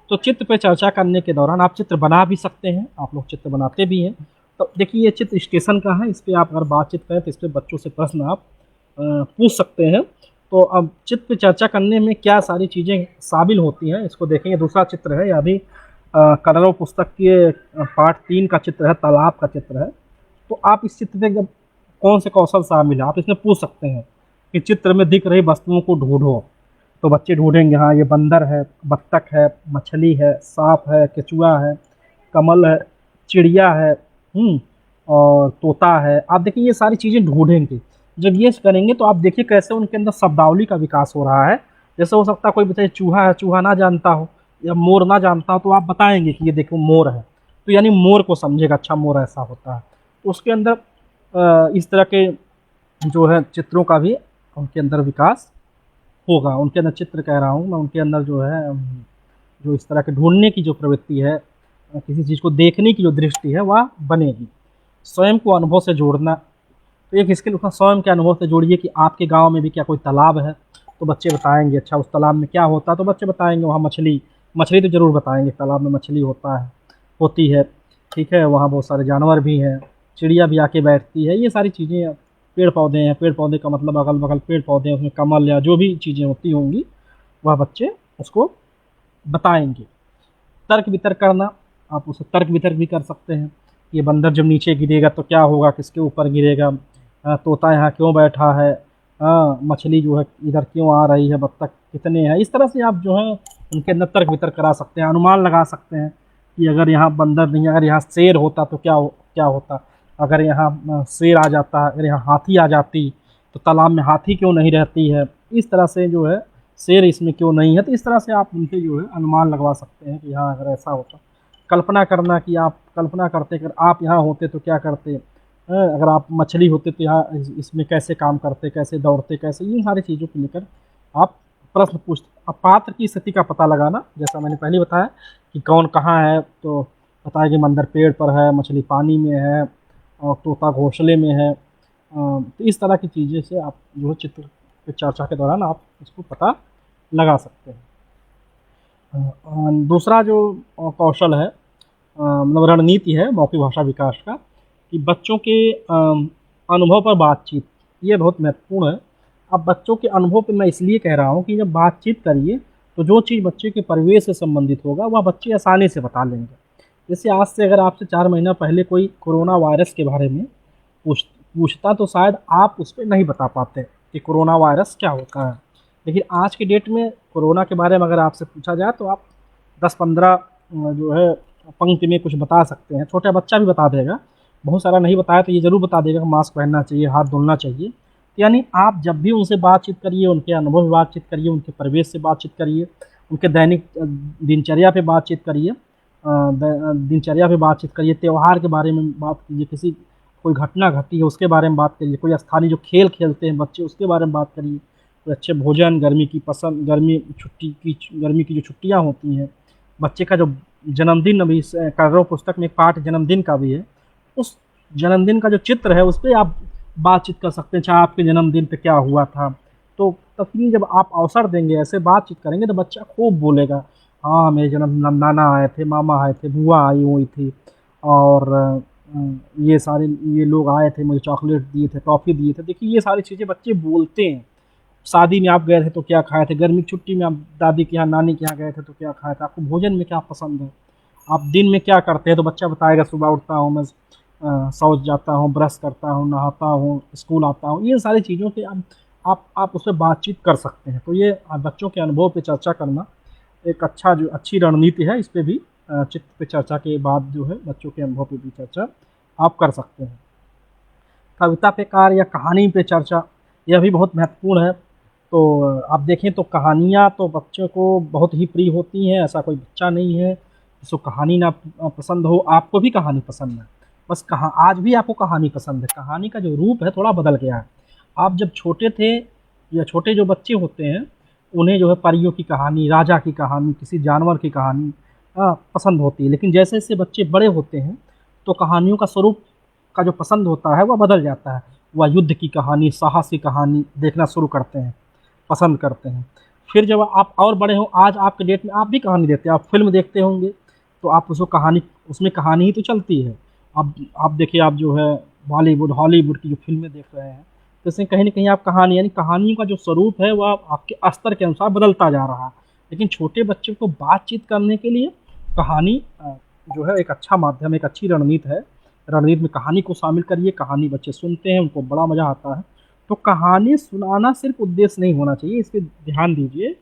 तो चित्र पे चर्चा करने के दौरान आप चित्र बना भी सकते हैं, आप लोग चित्र बनाते भी हैं। तो देखिए ये चित्र स्टेशन का है, इस पे आप अगर बातचीत करें तो इस पे बच्चों से प्रश्न आप पूछ सकते हैं। तो अब चित्र पे चर्चा करने में क्या सारी चीज़ें शामिल होती हैं, इसको देखेंगे। दूसरा चित्र है, यह भी कलरव पुस्तक के पार्ट 3 का चित्र है, तालाब का चित्र है। तो आप इस चित्र पे जब कौन से कौशल शामिल है, आप इसमें पूछ सकते हैं कि चित्र में दिख रही वस्तुओं को ढूंढो। तो बच्चे ढूंढेंगे, हाँ ये बंदर है, बत्तख है, मछली है, सांप है, केचुआ है, कमल है, चिड़िया है, और तोता है। आप देखिए ये सारी चीज़ें ढूंढेंगे। जब ये करेंगे तो आप देखिए कैसे उनके अंदर शब्दावली का विकास हो रहा है। जैसे हो सकता है कोई बताइए चूहा है, चूहा ना जानता हो, या मोर ना जानता हो, तो आप बताएंगे कि ये देखो मोर है, तो यानी मोर को समझेगा, अच्छा मोर ऐसा होता है। तो उसके अंदर इस तरह के जो है चित्रों का भी उनके अंदर विकास होगा। उनके अंदर चित्र कह रहा हूँ मैं, उनके अंदर जो है जो इस तरह के ढूंढने की जो प्रवृत्ति है, किसी चीज़ को देखने की जो दृष्टि है, वह बनेगी। स्वयं को अनुभव से जोड़ना, तो एक इसके लिए स्वयं के अनुभव से जोड़िए कि आपके गांव में भी क्या कोई तालाब है, तो बच्चे बताएंगे, अच्छा उस तालाब में क्या होता है, तो बच्चे बताएंगे वहाँ मछली तो ज़रूर बताएंगे, तालाब में मछली होती है, ठीक है, वहाँ बहुत सारे जानवर भी हैं, चिड़िया भी आके बैठती है, ये सारी चीज़ें। पेड़ पौधे हैं, पेड़ पौधे का मतलब अगल बगल पेड़ पौधे हैं, उसमें कमल या जो भी चीज़ें होती होंगी वह बच्चे उसको बताएंगे। तर्क वितर्क करना, आप उसे तर्क वितर्क भी कर सकते हैं। ये बंदर जब नीचे गिरेगा तो क्या होगा, किसके ऊपर गिरेगा, तोता यहाँ क्यों बैठा है, मछली जो है इधर क्यों आ रही है, बत्तख कितने हैं। इस तरह से आप जो है उनके अंदर तर्क वितर्क करा सकते हैं, अनुमान लगा सकते हैं कि अगर यहाँ बंदर नहीं, अगर यहाँ शेर होता तो क्या होता, अगर यहाँ शेर आ जाता, अगर यहाँ हाथी आ जाती तो तालाब में हाथी क्यों नहीं रहती है, इस तरह से जो है शेर इसमें क्यों नहीं है। तो इस तरह से आप उनके जो है अनुमान लगवा सकते हैं कि हाँ अगर ऐसा होता। कल्पना करना कि आप कल्पना करते, अगर आप यहाँ होते तो क्या करते, अगर आप मछली होते तो यहाँ इसमें कैसे काम करते, कैसे दौड़ते, कैसे, इन सारी चीज़ों को लेकर आप प्रश्न पूछते। अब पात्र की स्थिति का पता लगाना, जैसा मैंने पहले बताया कि कौन कहाँ है, तो बताया कि बंदर पेड़ पर है, मछली पानी में है, और तोता घोंसले में है। तो इस तरह की चीज़ें से आप जो है चित्र की चर्चा के दौरान आप इसको पता लगा सकते हैं। दूसरा जो कौशल है, मतलब रणनीति है मौखिक भाषा विकास का, कि बच्चों के अनुभव पर बातचीत, ये बहुत महत्वपूर्ण है। अब बच्चों के अनुभव पे मैं इसलिए कह रहा हूँ कि जब बातचीत करिए तो जो चीज़ बच्चे के परिवेश से संबंधित होगा वह बच्चे आसानी से बता लेंगे। जैसे आज से अगर आपसे 4 महीना पहले कोई कोरोना वायरस के बारे में पूछता तो शायद आप उस पर नहीं बता पाते कि कोरोना वायरस क्या होता है। लेकिन आज की डेट में कोरोना के बारे में अगर आपसे पूछा जाए तो आप 10-15 जो है पंक्ति में कुछ बता सकते हैं। छोटा बच्चा भी बता देगा, बहुत सारा नहीं बताया तो ये ज़रूर बता देगा कि मास्क पहनना चाहिए, हाथ धुलना चाहिए। यानी आप जब भी उनसे बातचीत करिए, उनके अनुभव में बातचीत करिए, उनके परिवेश से बातचीत करिए, उनके दैनिक दिनचर्या पे बातचीत करिए, त्यौहार के बारे में बात कीजिए, किसी कोई घटना घटी है उसके बारे में बात करिए, कोई स्थानीय जो खेल खेलते हैं बच्चे उसके बारे में बात करिए, कोई अच्छे भोजन, गर्मी की जो छुट्टियाँ होती हैं, बच्चे का जो जन्मदिन, अभी कलरव पुस्तक में एक पाठ जन्मदिन का भी है, उस जन्मदिन का जो चित्र है उस पर आप बातचीत कर सकते हैं, चाहे आपके जन्मदिन पे क्या हुआ था। तो तभी जब आप अवसर देंगे, ऐसे बातचीत करेंगे तो बच्चा खूब बोलेगा, हाँ मेरे जन्म नाना आए थे, मामा आए थे, बुआ आई हुई थी, और ये लोग आए थे, मुझे चॉकलेट दिए थे, टॉफ़ी दिए थे। देखिए ये सारी चीज़ें बच्चे बोलते हैं, शादी में आप गए थे तो क्या खाए थे, गर्मी की छुट्टी में आप दादी के यहाँ नानी के यहाँ गए थे तो क्या खाए थे, आपको भोजन में क्या पसंद है, आप दिन में क्या करते हैं। तो बच्चा बताएगा सुबह उठता हूँ मैं, शौच जाता हूँ, ब्रश करता हूँ, नहाता हूँ, स्कूल आता हूँ। ये सारी चीज़ों पे आप उससे बातचीत कर सकते हैं। तो ये बच्चों के अनुभव पे चर्चा करना एक अच्छी रणनीति है। इस पे भी चित्र पे चर्चा के बाद जो है बच्चों के अनुभव पे भी चर्चा आप कर सकते हैं। कविता पे कार्य या कहानी पे चर्चा, यह भी बहुत महत्वपूर्ण है। तो आप देखें तो कहानियाँ तो बच्चों को बहुत ही प्रिय होती हैं, ऐसा कोई बच्चा नहीं है जिसको कहानी ना पसंद हो। आपको भी कहानी पसंद है, बस कहाँ आज भी आपको कहानी पसंद है। कहानी का जो रूप है थोड़ा बदल गया है। आप जब छोटे थे या छोटे जो बच्चे होते हैं उन्हें जो है परियों की कहानी, राजा की कहानी, किसी जानवर की कहानी पसंद होती है। लेकिन जैसे जैसे बच्चे बड़े होते हैं तो कहानियों का स्वरूप का जो पसंद होता है वह बदल जाता है। वह युद्ध की कहानी, साहस की कहानी देखना शुरू करते हैं, पसंद करते हैं। फिर जब आप और बड़े हों, आज आपके डेट में आप भी कहानी देखते हैं, आप फ़िल्म देखते होंगे तो आप उसको कहानी, उसमें कहानी ही तो चलती है। आप देखिए, आप जो है बॉलीवुड, हॉलीवुड की जो फ़िल्में देख रहे हैं तो इसमें कहीं न कहीं आप कहानी, यानी कहानियों का जो स्वरूप है वह आपके स्तर के अनुसार बदलता जा रहा है। लेकिन छोटे बच्चों को बातचीत करने के लिए कहानी जो है एक अच्छा माध्यम, एक अच्छी रणनीति है। रणनीति में कहानी को शामिल करिए, कहानी बच्चे सुनते हैं, उनको बड़ा मज़ा आता है। तो कहानी सुनाना सिर्फ उद्देश्य नहीं होना चाहिए, इस पे ध्यान दीजिए।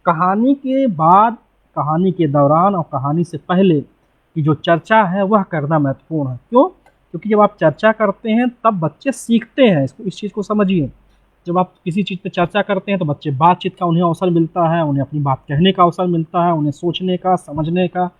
कहानी के बाद, कहानी के दौरान और कहानी से पहले की जो चर्चा है वह करना महत्वपूर्ण है। क्यों? क्योंकि जब आप चर्चा करते हैं तब बच्चे सीखते हैं। इस चीज़ को समझिए। जब आप किसी चीज़ पे चर्चा करते हैं तो बच्चे बातचीत का उन्हें अवसर मिलता है, उन्हें अपनी बात कहने का अवसर मिलता है, उन्हें सोचने का, समझने का,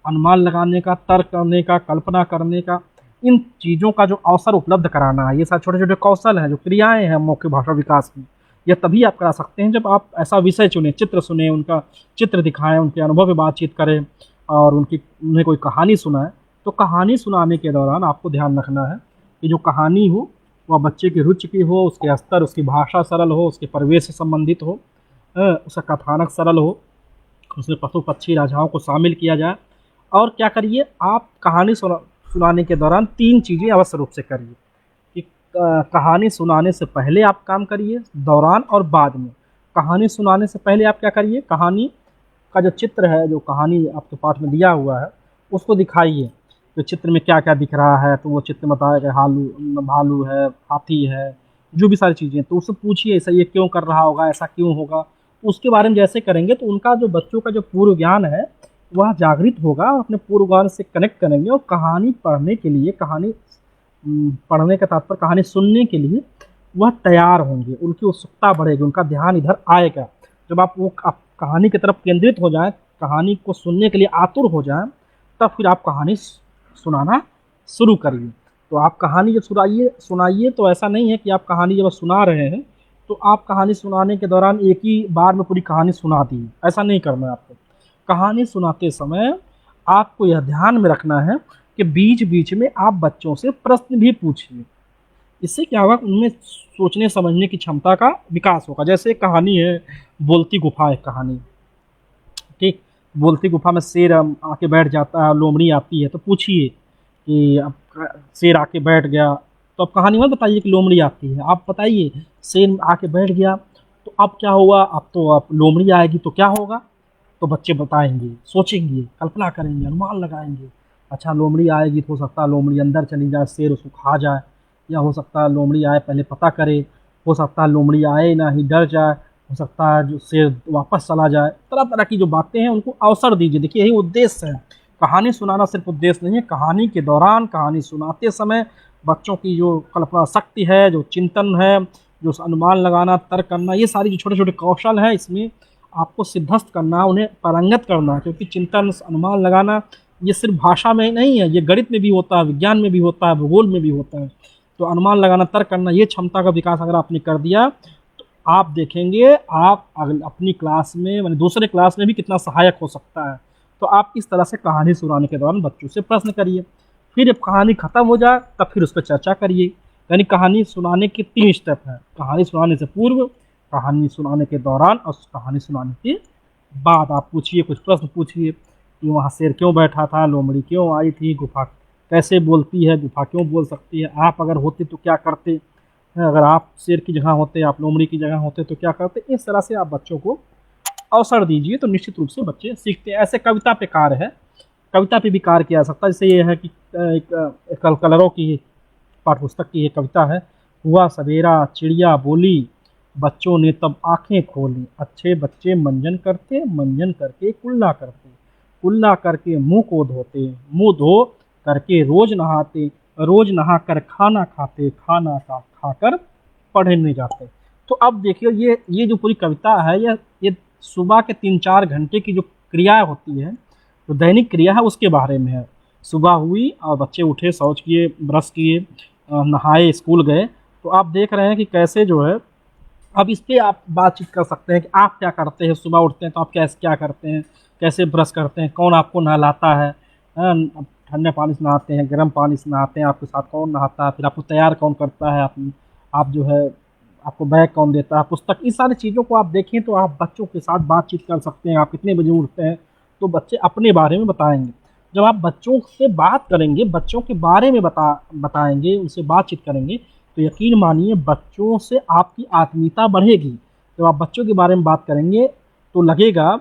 अनुमान लगाने का, तर्क करने का, कल्पना करने का, इन चीज़ों का जो अवसर उपलब्ध कराना है। ये सारे छोटे-छोटे कौशल हैं, जो क्रियाएँ हैं मौखिक भाषा विकास की, ये तभी आप करा सकते हैं जब आप ऐसा विषय चुनें, चित्र सुनें, उनका चित्र दिखाएँ, उनके अनुभव पे बातचीत करें और उन्हें कोई कहानी सुनाएँ। तो कहानी सुनाने के दौरान आपको ध्यान रखना है कि जो कहानी हो वह बच्चे की रुचि की हो, उसके स्तर, उसकी भाषा सरल हो, उसके परिवेश से संबंधित हो, उसका कथानक सरल हो, उसमें पशु-पक्षी, राजाओं को शामिल किया जाए। और क्या करिए, आप कहानी सुनाने के दौरान 3 चीज़ें अवश्य रूप से करिए कि कहानी सुनाने से पहले आप काम करिए, दौरान और बाद में। कहानी सुनाने से पहले आप क्या करिए, कहानी का जो चित्र है, जो कहानी आपके पाठ में दिया हुआ है, उसको दिखाइए। तो चित्र में क्या-क्या दिख रहा है, तो वो चित्र में बताएगा भालू है, हाथी है, जो भी सारी चीज़ें। तो उससे पूछिए ऐसा ये क्यों कर रहा होगा, ऐसा क्यों होगा? उसके बारे में जैसे करेंगे तो उनका जो बच्चों का जो पूर्व ज्ञान है वह जागृत होगा, अपने पूर्व ज्ञान से कनेक्ट करेंगे और कहानी पढ़ने के लिए, कहानी पढ़ने का तात्पर्य कहानी सुनने के लिए वह तैयार होंगे, उनकी उत्सुकता बढ़ेगी, उनका ध्यान इधर आएगा। जब आप कहानी की तरफ केंद्रित हो जाएँ, कहानी को सुनने के लिए आतुर हो जाएँ, तब फिर आप कहानी सुनाना शुरू करिए। तो आप कहानी जब सुनाइए तो ऐसा नहीं है कि आप कहानी जब सुना रहे हैं, तो आप कहानी सुनाने के दौरान एक ही बार में पूरी कहानी सुना दी, ऐसा नहीं करना है आपको। कहानी सुनाते समय आपको यह ध्यान में रखना है कि बीच-बीच में आप बच्चों से प्रश्न भी पूछिए। इससे क्या होगा, उनमें सोचने समझने की क्षमता का विकास होगा। जैसे एक कहानी है, बोलती गुफ़ा एक कहानी, ठीक? बोलती गुफ़ा में शेर आके बैठ जाता है, लोमड़ी आती है, तो पूछिए कि अब शेर आके बैठ गया, तो अब कहानी मत बताइए कि लोमड़ी आती है, आप बताइए शेर आके बैठ गया, तो अब क्या हुआ, अब लोमड़ी आएगी तो क्या होगा? तो बच्चे बताएँगे, सोचेंगे, कल्पना करेंगे, अनुमान लगाएँगे। अच्छा, लोमड़ी आएगी तो हो सकता है लोमड़ी अंदर चली जाए, शेर उसको खा जाए, या हो सकता है लोमड़ी आए पहले पता करे, हो सकता है लोमड़ी आए ना ही डर जाए, हो सकता है जो शेर वापस चला जाए। तरह-तरह की जो बातें हैं उनको अवसर दीजिए। देखिए यही उद्देश्य है। कहानी सुनाना सिर्फ़ उद्देश्य नहीं है, कहानी के दौरान, कहानी सुनाते समय बच्चों की जो कल्पना शक्ति है, जो चिंतन है, जो अनुमान लगाना, तर्क करना, ये सारी जो छोटे-छोटे कौशल हैं, इसमें आपको सिद्धस्त करना, उन्हें पारंगत करना। क्योंकि चिंतन, अनुमान लगाना ये सिर्फ़ भाषा में ही नहीं है, ये गणित में भी होता है, विज्ञान में भी होता है, भूगोल में भी होता है। तो अनुमान लगाना, तर्क करना, ये क्षमता का विकास अगर आपने कर दिया, तो आप देखेंगे आप अपनी क्लास में, माने दूसरे क्लास में भी कितना सहायक हो सकता है। तो आप इस तरह से कहानी सुनाने के दौरान बच्चों से प्रश्न करिए। फिर जब कहानी खत्म हो जाए तब फिर उस पे चर्चा करिए। यानी कहानी सुनाने के 3 स्टेप हैं, कहानी सुनाने से पूर्व, कहानी सुनाने के दौरान और कहानी सुनाने के बाद। आप पूछिए, कुछ प्रश्न पूछिए कि वहाँ शेर क्यों बैठा था, लोमड़ी क्यों आई थी, गुफ़ा कैसे बोलती है, गुफ़ा क्यों बोल सकती है, आप अगर होते तो क्या करते? अगर आप शेर की जगह होते, आप लोमड़ी की जगह होते तो क्या करते। इस तरह से आप बच्चों को अवसर दीजिए तो निश्चित रूप से बच्चे सीखते हैं। ऐसे कविता पे कार्य है, कविता पे भी कार्य किया जा सकता है। जैसे ये है कि कलरों की पाठ्यपुस्तक की एक कविता है। हुआ सवेरा चिड़िया बोली, बच्चों ने तब आंखें खोली, अच्छे बच्चे मंजन करते, मंजन करके कुल्ला करते, कुल्ला करके मुंह को धोते, मुंह धो करके रोज नहाते, रोज नहा कर खाना खाते, खाना खाकर पढ़ने जाते। तो अब देखिए ये जो पूरी कविता है, ये सुबह के 3-4 घंटे की जो क्रिया होती है, जो दैनिक क्रिया है उसके बारे में है। सुबह हुई और बच्चे उठे, शौच किए, ब्रश किए, नहाए, स्कूल गए। तो आप देख रहे हैं कि कैसे जो है, अब इस पे आप बातचीत कर सकते हैं कि आप क्या करते हैं, सुबह उठते हैं तो आप कैसे क्या करते हैं, कैसे ब्रश करते हैं, कौन आपको नहलाता है, ठंडे पानी से नहाते हैं, गर्म पानी से नहाते हैं, आपके साथ कौन नहाता है, फिर आपको तैयार कौन करता है, आप जो है आपको बैग कौन देता है, पुस्तक, इस सारी चीज़ों को आप देखें तो आप बच्चों के साथ बातचीत कर सकते हैं। आप कितने बजे उठते हैं तो बच्चे अपने बारे में बताएंगे। जब आप बच्चों से बात करेंगे, बच्चों के बारे में बताएंगे, उनसे बातचीत करेंगे, तो यकीन मानिए बच्चों से आपकी आत्मीयता बढ़ेगी। जब आप बच्चों के बारे में बात करेंगे तो लगेगा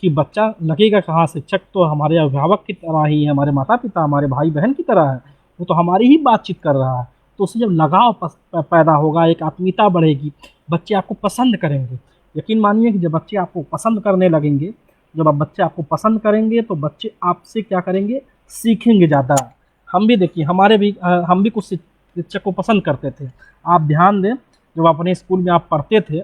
कि बच्चा लगेगा कि हाँ, शिक्षक तो हमारे अभिभावक की तरह ही है, हमारे माता पिता, हमारे भाई बहन की तरह है, वो तो हमारी ही बातचीत कर रहा है। तो उससे जब लगाव पैदा होगा, एक आत्मीयता बढ़ेगी, बच्चे आपको पसंद करेंगे। यकीन मानिए कि जब बच्चे आपको पसंद करने लगेंगे, जब आप बच्चे आपको पसंद करेंगे तो बच्चे आपसे क्या करेंगे, सीखेंगे ज़्यादा। हम भी देखिए, हम भी कुछ शिक्षक को पसंद करते थे। आप ध्यान दें, जब अपने स्कूल में आप पढ़ते थे,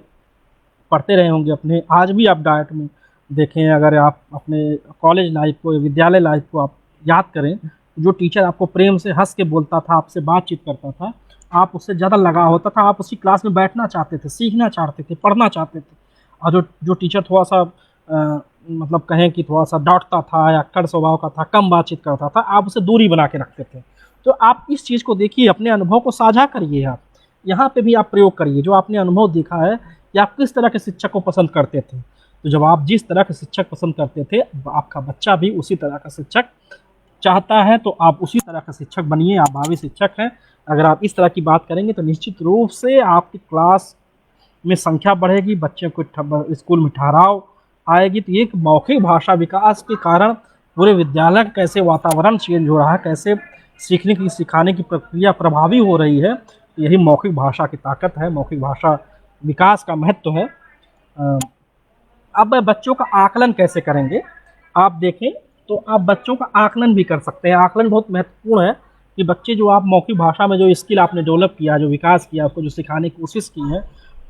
पढ़ते रहे होंगे अपने, आज भी आप डाइट में देखें, अगर आप अपने कॉलेज लाइफ को, विद्यालय लाइफ को आप याद करें, जो टीचर आपको प्रेम से हंस के बोलता था, आपसे बातचीत करता था, आप उससे ज़्यादा लगाव होता था, आप उसी क्लास में बैठना चाहते थे, सीखना चाहते थे, पढ़ना चाहते थे। और जो टीचर थोड़ा सा मतलब कहें कि थोड़ा सा डांटता था या कड़ स्वभाव का था, कम बातचीत करता था, आप उसे दूरी बना के रखते थे। तो आप इस चीज़ को देखिए, अपने अनुभव को साझा करिए। आप यहाँ पे भी आप प्रयोग करिए, जो आपने अनुभव देखा है कि आप किस तरह के शिक्षक को पसंद करते थे। तो जब आप जिस तरह के शिक्षक पसंद करते थे, आपका बच्चा भी उसी तरह का शिक्षक चाहता है, तो आप उसी तरह का शिक्षक बनिए। आप भावी शिक्षक हैं। अगर आप इस तरह की बात करेंगे तो निश्चित रूप से आपकी क्लास में संख्या बढ़ेगी, बच्चों को स्कूल में ठहराव आएगी। तो एक मौखिक भाषा विकास के कारण पूरे विद्यालय का कैसे वातावरण चेंज हो रहा है, कैसे सीखने की सिखाने की प्रक्रिया प्रभावी हो रही है, यही मौखिक भाषा की ताकत है, मौखिक भाषा विकास का महत्व है। अब बच्चों का आकलन कैसे करेंगे, आप देखें तो आप बच्चों का आकलन भी कर सकते हैं। आकलन बहुत महत्वपूर्ण है कि बच्चे जो आप मौखिक भाषा में जो स्किल आपने डेवलप किया, जो विकास किया, आपको जो सिखाने की कोशिश की है,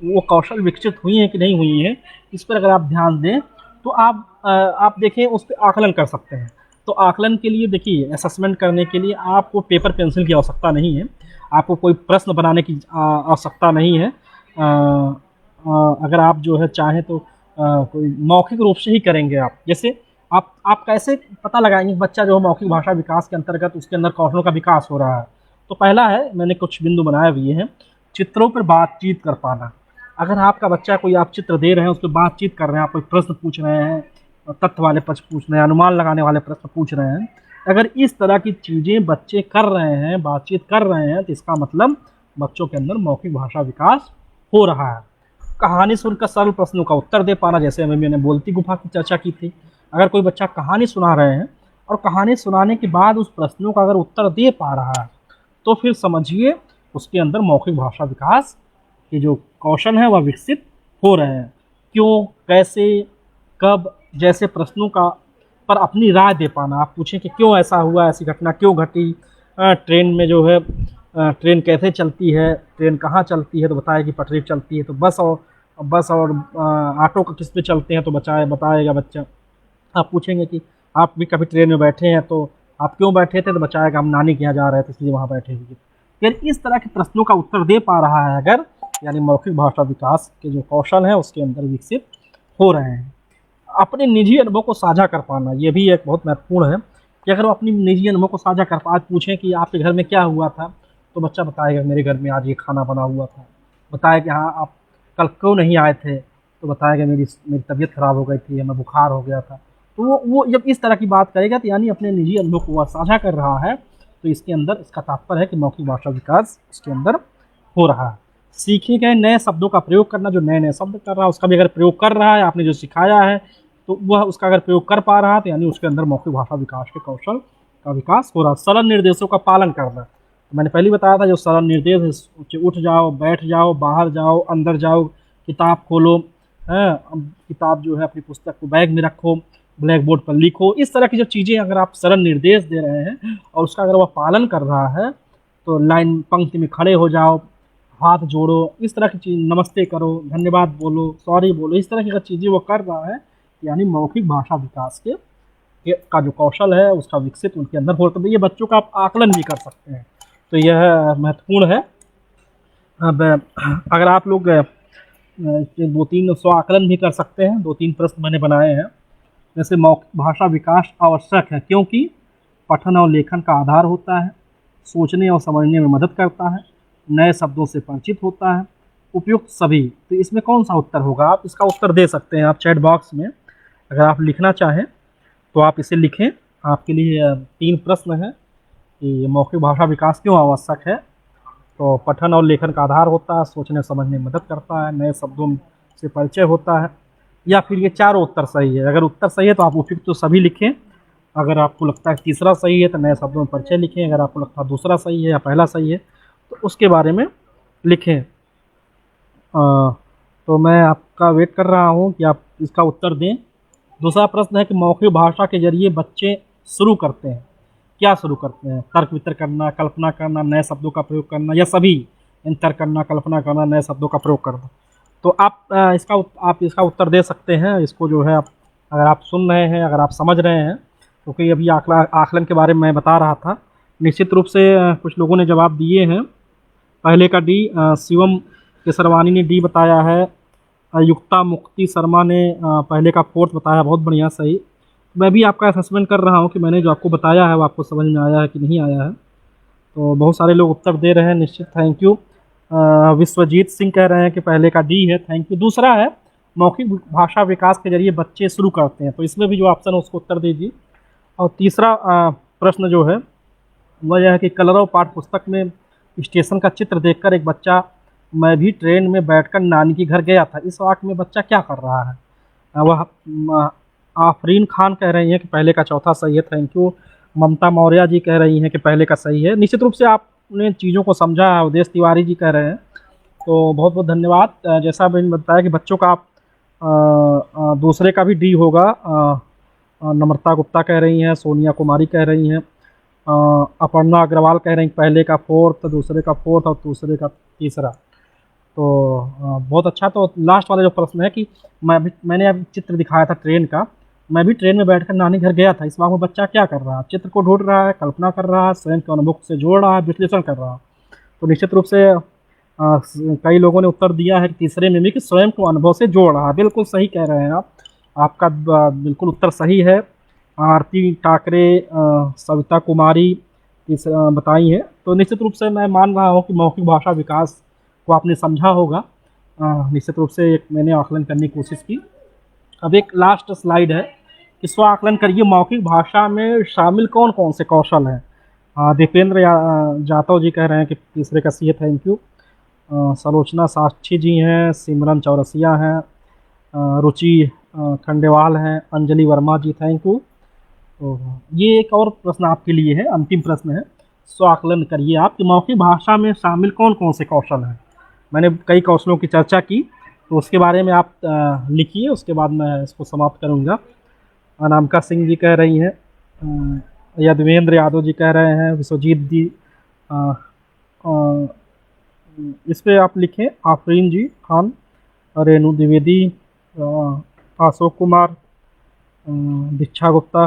वो कौशल विकसित हुई हैं कि नहीं हुई हैं, इस पर अगर आप ध्यान दें तो आप देखें, उस पर आकलन कर सकते हैं। तो आकलन के लिए देखिए, असेसमेंट करने के लिए आपको पेपर पेंसिल की आवश्यकता नहीं है, आपको कोई प्रश्न बनाने की आवश्यकता नहीं है। अगर आप जो है चाहें तो कोई मौखिक रूप से ही करेंगे। आप जैसे आप कैसे पता लगाएंगे बच्चा जो है मौखिक भाषा विकास के अंतर्गत उसके अंदर कौशलों का विकास हो रहा है। तो पहला है, मैंने कुछ बिंदु बनाए हुए हैं, चित्रों पर बातचीत कर पाना। अगर आपका बच्चा, कोई आप चित्र दे रहे हैं, उस पर बातचीत कर रहे हैं, आप कोई प्रश्न पूछ रहे हैं, तथ्य वाले प्रश्न पूछ रहे हैं, अनुमान लगाने वाले प्रश्न पूछ रहे हैं, अगर इस तरह की चीज़ें बच्चे कर रहे हैं, बातचीत कर रहे हैं, तो इसका मतलब बच्चों के अंदर मौखिक भाषा विकास हो रहा है। कहानी सुनकर सरल प्रश्नों का उत्तर दे पाना, जैसे मैंने बोलती गुफा की चर्चा की थी। अगर कोई बच्चा कहानी सुना रहे हैं और कहानी सुनाने के बाद उस प्रश्नों का अगर उत्तर दे पा रहा है, तो फिर समझिए उसके अंदर मौखिक भाषा विकास के जो कौशल हैं वह विकसित हो रहे हैं। क्यों, कैसे, कब जैसे प्रश्नों का पर अपनी राय दे पाना। आप पूछें कि क्यों ऐसा हुआ, ऐसी घटना क्यों घटी, ट्रेन में जो है ट्रेन कैसे चलती है, ट्रेन कहाँ चलती है, तो बताएगी पटरी पर चलती है। तो बस और ऑटो का किस पे चलते हैं, तो बताएगा बच्चा। आप पूछेंगे कि आप भी कभी ट्रेन में बैठे हैं, तो आप क्यों बैठे थे, तो बताएगा हम नानी के यहाँ जा रहे थे इसलिए वहाँ बैठे हुए। फिर इस तरह के प्रश्नों का उत्तर दे पा रहा है अगर, यानी मौखिक भाषा विकास के जो कौशल हैं उसके अंदर विकसित हो रहे हैं। अपने निजी अनुभव को साझा कर पाना, ये भी एक बहुत महत्वपूर्ण है कि अगर वो अपनी निजी अनुभव को साझा कर आज पूछें कि आपके घर में क्या हुआ था, तो बच्चा बताएगा मेरे घर में आज ये खाना बना हुआ था। बताएगा हाँ, आप कल क्यों नहीं आए थे, तो बताएगा मेरी तबीयत खराब हो गई थी, हमें बुखार हो गया था। तो वो जब इस तरह की बात करेगा तो यानी अपने निजी अनुभव को वह साझा कर रहा है। तो इसके अंदर इसका तात्पर्य है कि मौखिक भाषा विकास इसके अंदर हो रहा है। सीखे गए नए शब्दों का प्रयोग करना, जो नए नए शब्द कर रहा है उसका भी अगर प्रयोग कर रहा है, आपने जो सिखाया है तो वह उसका अगर प्रयोग कर पा रहा है, तो यानी उसके अंदर मौखिक भाषा विकास के कौशल का विकास हो रहा है। सरल निर्देशों का पालन करना, तो मैंने पहले बताया था, जो सरल निर्देश है कि उठ जाओ, बैठ जाओ, बाहर जाओ, अंदर जाओ, किताब खोलो, है, किताब जो है अपनी पुस्तक को बैग में रखो, ब्लैक बोर्ड पर लिखो, इस तरह की जो चीज़ें अगर आप सरल निर्देश दे रहे हैं और उसका अगर वह पालन कर रहा है, तो लाइन पंक्ति में खड़े हो जाओ, हाथ जोड़ो, इस तरह की चीज़, नमस्ते करो, धन्यवाद बोलो, सॉरी बोलो, इस तरह की अगर चीज़ें वो कर रहा है, यानी मौखिक भाषा विकास का जो कौशल है उसका विकसित उनके अंदर हो, तो ये बच्चों का आप आकलन भी कर सकते हैं। तो यह महत्वपूर्ण है। अब अगर आप लोग दो तीन स्व आकलन भी कर सकते हैं, दो तीन प्रश्न मैंने बनाए हैं। जैसे मौखिक भाषा विकास आवश्यक है क्योंकि पठन और लेखन का आधार होता है, सोचने और समझने में मदद करता है, नए शब्दों से परिचित होता है, उपयुक्त सभी। तो इसमें कौन सा उत्तर होगा? आप इसका उत्तर दे सकते हैं, आप चैट बॉक्स में अगर आप लिखना चाहें तो आप इसे लिखें। आपके लिए तीन प्रश्न हैं कि मौखिक भाषा विकास क्यों आवश्यक है। तो पठन और लेखन का आधार होता है, सोचने समझने में मदद करता है, नए शब्दों से परिचय होता है, या फिर ये चारों उत्तर सही है। अगर उत्तर सही है तो आप उपयुक्त तो सभी लिखें, अगर आपको लगता है तीसरा सही है तो नए शब्दों में परिचय लिखें, अगर आपको लगता है दूसरा सही है या पहला सही है तो उसके बारे में लिखें। तो मैं आपका वेट कर रहा हूँ कि आप इसका उत्तर दें। दूसरा प्रश्न है कि मौखिक भाषा के जरिए बच्चे शुरू करते हैं, क्या शुरू करते हैं? तर्क वितर्क करना, कल्पना करना, नए शब्दों का प्रयोग करना, या सभी? इन तर्क करना, कल्पना करना, नए शब्दों का प्रयोग करना। तो आप इसका उत्तर दे सकते हैं। इसको जो है आप, अगर आप सुन रहे हैं, अगर आप समझ रहे हैं, क्योंकि अभी आकलन के बारे में मैं बता रहा था। निश्चित रूप से कुछ लोगों ने जवाब दिए हैं। पहले का डी, शिवम केसरवानी ने डी बताया है। युक्ता मुक्ति शर्मा ने पहले का फोर्थ बताया, बहुत बढ़िया, सही। मैं भी आपका असेसमेंट कर रहा हूँ कि मैंने जो आपको बताया है वो आपको समझ में आया है कि नहीं आया है। तो बहुत सारे लोग उत्तर दे रहे हैं, निश्चित, थैंक यू। विश्वजीत सिंह कह रहे हैं कि पहले का डी है, थैंक यू। दूसरा है मौखिक भाषा विकास के जरिए बच्चे शुरू करते हैं, तो इसमें भी जो ऑप्शन है उसको उत्तर दीजिए। और तीसरा प्रश्न जो है वह यह है कि कलरव पाठ्य पुस्तक में स्टेशन का चित्र देखकर एक बच्चा मैं भी ट्रेन में बैठकर नानी के घर गया था, इस वाक्य में बच्चा क्या कर रहा है? वह आफरीन खान कह रही हैं कि पहले का चौथा सही है, थैंक यू। ममता मौर्य जी कह रही हैं कि पहले का सही है। निश्चित रूप से आपने चीज़ों को समझा है। उदेश तिवारी जी कह रहे हैं, तो बहुत बहुत धन्यवाद। जैसा मैंने बताया कि बच्चों का आप दूसरे का भी डी होगा। नम्रता गुप्ता कह रही हैं, सोनिया कुमारी कह रही हैं, अपर्णा अग्रवाल कह रही हैं पहले का फोर्थ, दूसरे का फोर्थ और दूसरे का तीसरा। तो बहुत अच्छा। तो लास्ट वाला जो प्रश्न है कि मैंने अभी चित्र दिखाया था ट्रेन का, मैं भी ट्रेन में बैठकर नानी घर गया था, इस वाक्य में बच्चा क्या कर रहा है? चित्र को ढूंढ रहा है, कल्पना कर रहा है, स्वयं के अनुभव से जोड़ रहा है, विश्लेषण कर रहा है। तो निश्चित रूप से कई लोगों ने उत्तर दिया है कि तीसरे में भी कि स्वयं को अनुभव से जोड़ रहा है। बिल्कुल सही कह रहे हैं आप, आपका बिल्कुल उत्तर सही है। आरती टाकरे, सविता कुमारी बताई है। तो निश्चित रूप से मैं मान रहा हूँ कि मौखिक भाषा विकास को आपने समझा होगा। निश्चित रूप से एक मैंने आकलन करने की कोशिश की। अब एक लास्ट स्लाइड है कि स्व आकलन करिए, मौखिक भाषा में शामिल कौन कौन से कौशल हैं? दीपेंद्र जाटव जी कह रहे हैं कि तीसरे का सी है, थैंक यू। सलोचना साक्षी जी हैं, सिमरन चौरसिया हैं, रुचि खंडेवाल हैं, अंजलि वर्मा जी, थैंक यू। तो ये एक और प्रश्न आपके लिए है, अंतिम प्रश्न है। स्व आकलन करिए आप कि मौखिक भाषा में शामिल कौन कौन से कौशल हैं? मैंने कई कौशलों की चर्चा की, तो उसके बारे में आप लिखिए, उसके बाद मैं इसको समाप्त करूँगा। अनामिका सिंह जी कह रही हैं, यदवेंद्र यादव जी कह रहे हैं, विश्वजीत जी, अ, अ, इस पे आप लिखें, आफरीन जी खान, रेणु द्विवेदी, अशोक कुमार, दीक्षा गुप्ता।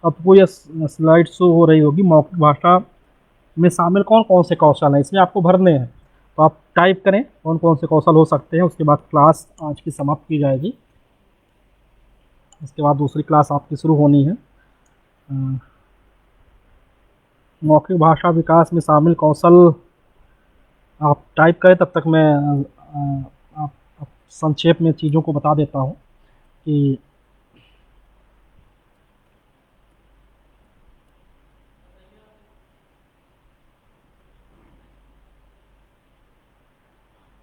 आपको यह स्लाइड शो हो रही होगी, मौखिक भाषा में शामिल कौन कौन से कौशल हैं, इसमें आपको भरने हैं। तो आप टाइप करें कौन कौन से कौशल हो सकते हैं, उसके बाद क्लास आज की समाप्त की जाएगी। इसके बाद दूसरी क्लास आपकी शुरू होनी है। मौखिक भाषा विकास में शामिल कौशल आप टाइप करें, तब तक मैं आप संक्षेप में चीज़ों को बता देता हूँ कि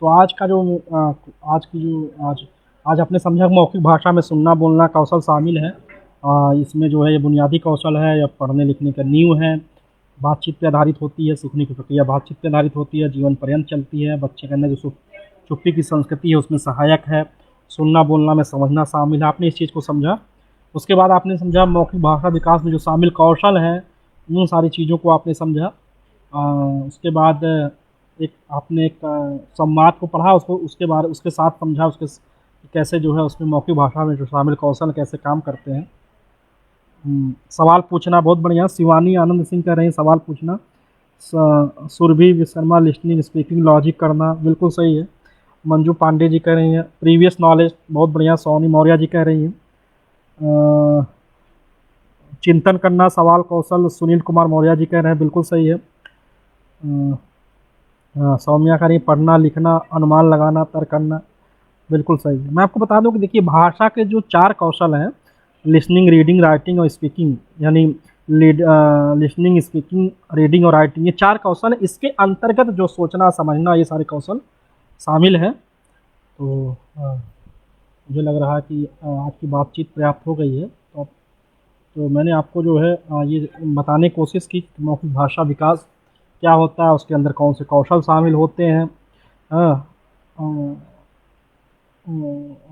तो आज का जो आज की जो आज आज आपने समझा मौखिक भाषा में सुनना बोलना कौशल शामिल है। इसमें जो है ये बुनियादी कौशल है या पढ़ने लिखने का नींव है। बातचीत पे आधारित होती है, सीखने की प्रक्रिया बातचीत पे आधारित होती है, जीवन पर्यंत चलती है। बच्चे के अंदर जो चुप्पी की संस्कृति है उसमें सहायक है। सुनना बोलना में समझना शामिल है। आपने इस चीज़ को समझा। उसके बाद आपने समझा मौखिक भाषा विकास में जो शामिल कौशल हैं उन सारी चीज़ों को आपने समझा। उसके बाद एक आपने एक संवाद को पढ़ा, उसको उसके साथ समझा उसके कैसे जो है उसमें मौखिक भाषा में जो शामिल कौशल कैसे काम करते हैं। सवाल पूछना बहुत बढ़िया। शिवानी आनंद सिंह कह रहे हैं सवाल पूछना। Surabhi Vishwakarma listening speaking logic करना बिल्कुल सही है। मंजू पांडे जी कह रही हैं प्रीवियस नॉलेज बहुत बढ़िया। सोनी मौर्य जी कह रही हैं चिंतन करना सवाल कौशल। सुनील कुमार मौर्य जी कह रहे हैं बिल्कुल सही है। सौम्या कह रही पढ़ना लिखना अनुमान लगाना तर्क करना बिल्कुल सही है। मैं आपको बता दूं कि देखिए भाषा के जो 4 कौशल हैं लिसनिंग रीडिंग राइटिंग और स्पीकिंग, यानी लिसनिंग स्पीकिंग रीडिंग और राइटिंग, ये 4 कौशल है। इसके अंतर्गत जो सोचना समझना ये सारे कौशल शामिल है। तो मुझे लग रहा है कि आज की बातचीत पर्याप्त हो गई है। तो मैंने आपको जो है ये बताने की कोशिश की मौखिक भाषा विकास क्या होता है, उसके अंदर कौन से कौशल शामिल होते हैं,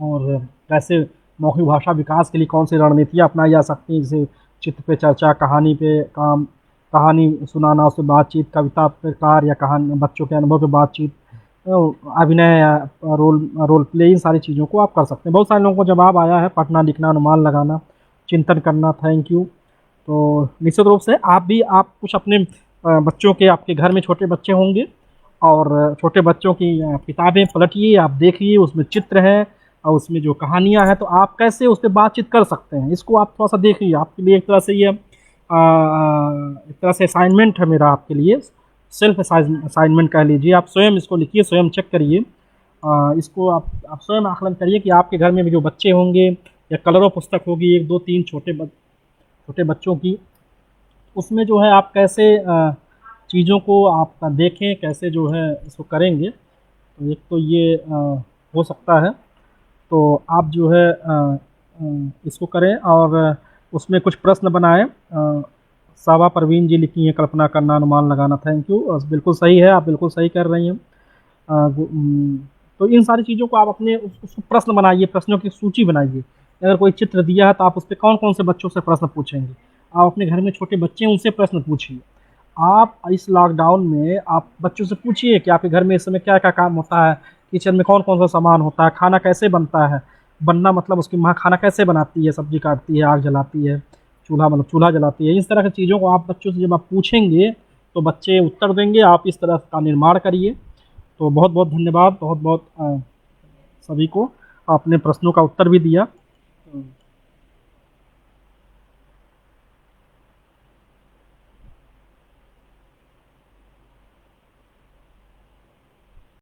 और कैसे मौखिक भाषा विकास के लिए कौन सी रणनीतियाँ अपनाई जा सकती हैं, जैसे चित्र पे चर्चा, कहानी पे काम, कहानी सुनाना, उससे बातचीत, कविता प्रकार या कहानी, बच्चों के अनुभव पे बातचीत, अभिनय या रोल प्ले, इन सारी चीज़ों को आप कर सकते हैं। बहुत सारे लोगों को जवाब आया है पढ़ना लिखना अनुमान लगाना चिंतन करना। Thank you. तो निश्चित रूप से आप कुछ अपने बच्चों के, आपके घर में छोटे बच्चे होंगे और छोटे बच्चों की किताबें पलटिए, आप देखिए उसमें चित्र है और उसमें जो कहानियाँ हैं तो आप कैसे उस पर बातचीत कर सकते हैं, इसको आप थोड़ा सा देखिए। आपके लिए एक तरह से ये एक तरह से असाइनमेंट है मेरा आपके लिए, सेल्फ असाइनमेंट कह लीजिए। आप स्वयं इसको लिखिए, स्वयं चेक करिए, इसको आप स्वयं आकलन करिए कि आपके घर में भी जो बच्चे होंगे या कलरों पुस्तक होगी 1 2 3 छोटे बच्चों की, उसमें जो है आप कैसे चीज़ों को आप देखें, कैसे जो है इसको करेंगे। तो एक तो ये हो सकता है, तो आप जो है इसको करें और उसमें कुछ प्रश्न बनाएं। सावा परवीन जी लिखी हैं कल्पना करना अनुमान लगाना। Thank you. बिल्कुल सही है, आप बिल्कुल सही कर रही हैं। तो इन सारी चीज़ों को आप अपने उसको प्रश्न बनाइए, प्रश्नों की सूची बनाइए। अगर कोई चित्र दिया है तो आप उस पर कौन कौन से बच्चों से प्रश्न पूछेंगे। आप अपने घर में छोटे बच्चे हैं उनसे प्रश्न पूछिए। आप इस लॉकडाउन में आप बच्चों से पूछिए कि आपके घर में इस समय क्या क्या काम होता है, किचन में कौन कौन सा सामान होता है, खाना कैसे बनता है, बनना मतलब उसकी माँ खाना कैसे बनाती है, सब्जी काटती है, आग जलाती है, चूल्हा मतलब चूल्हा जलाती है। इस तरह की चीज़ों को आप बच्चों से जब आप पूछेंगे तो बच्चे उत्तर देंगे। आप इस तरह का निर्माण करिए। तो बहुत बहुत धन्यवाद, बहुत बहुत सभी को आपने प्रश्नों का उत्तर भी दिया।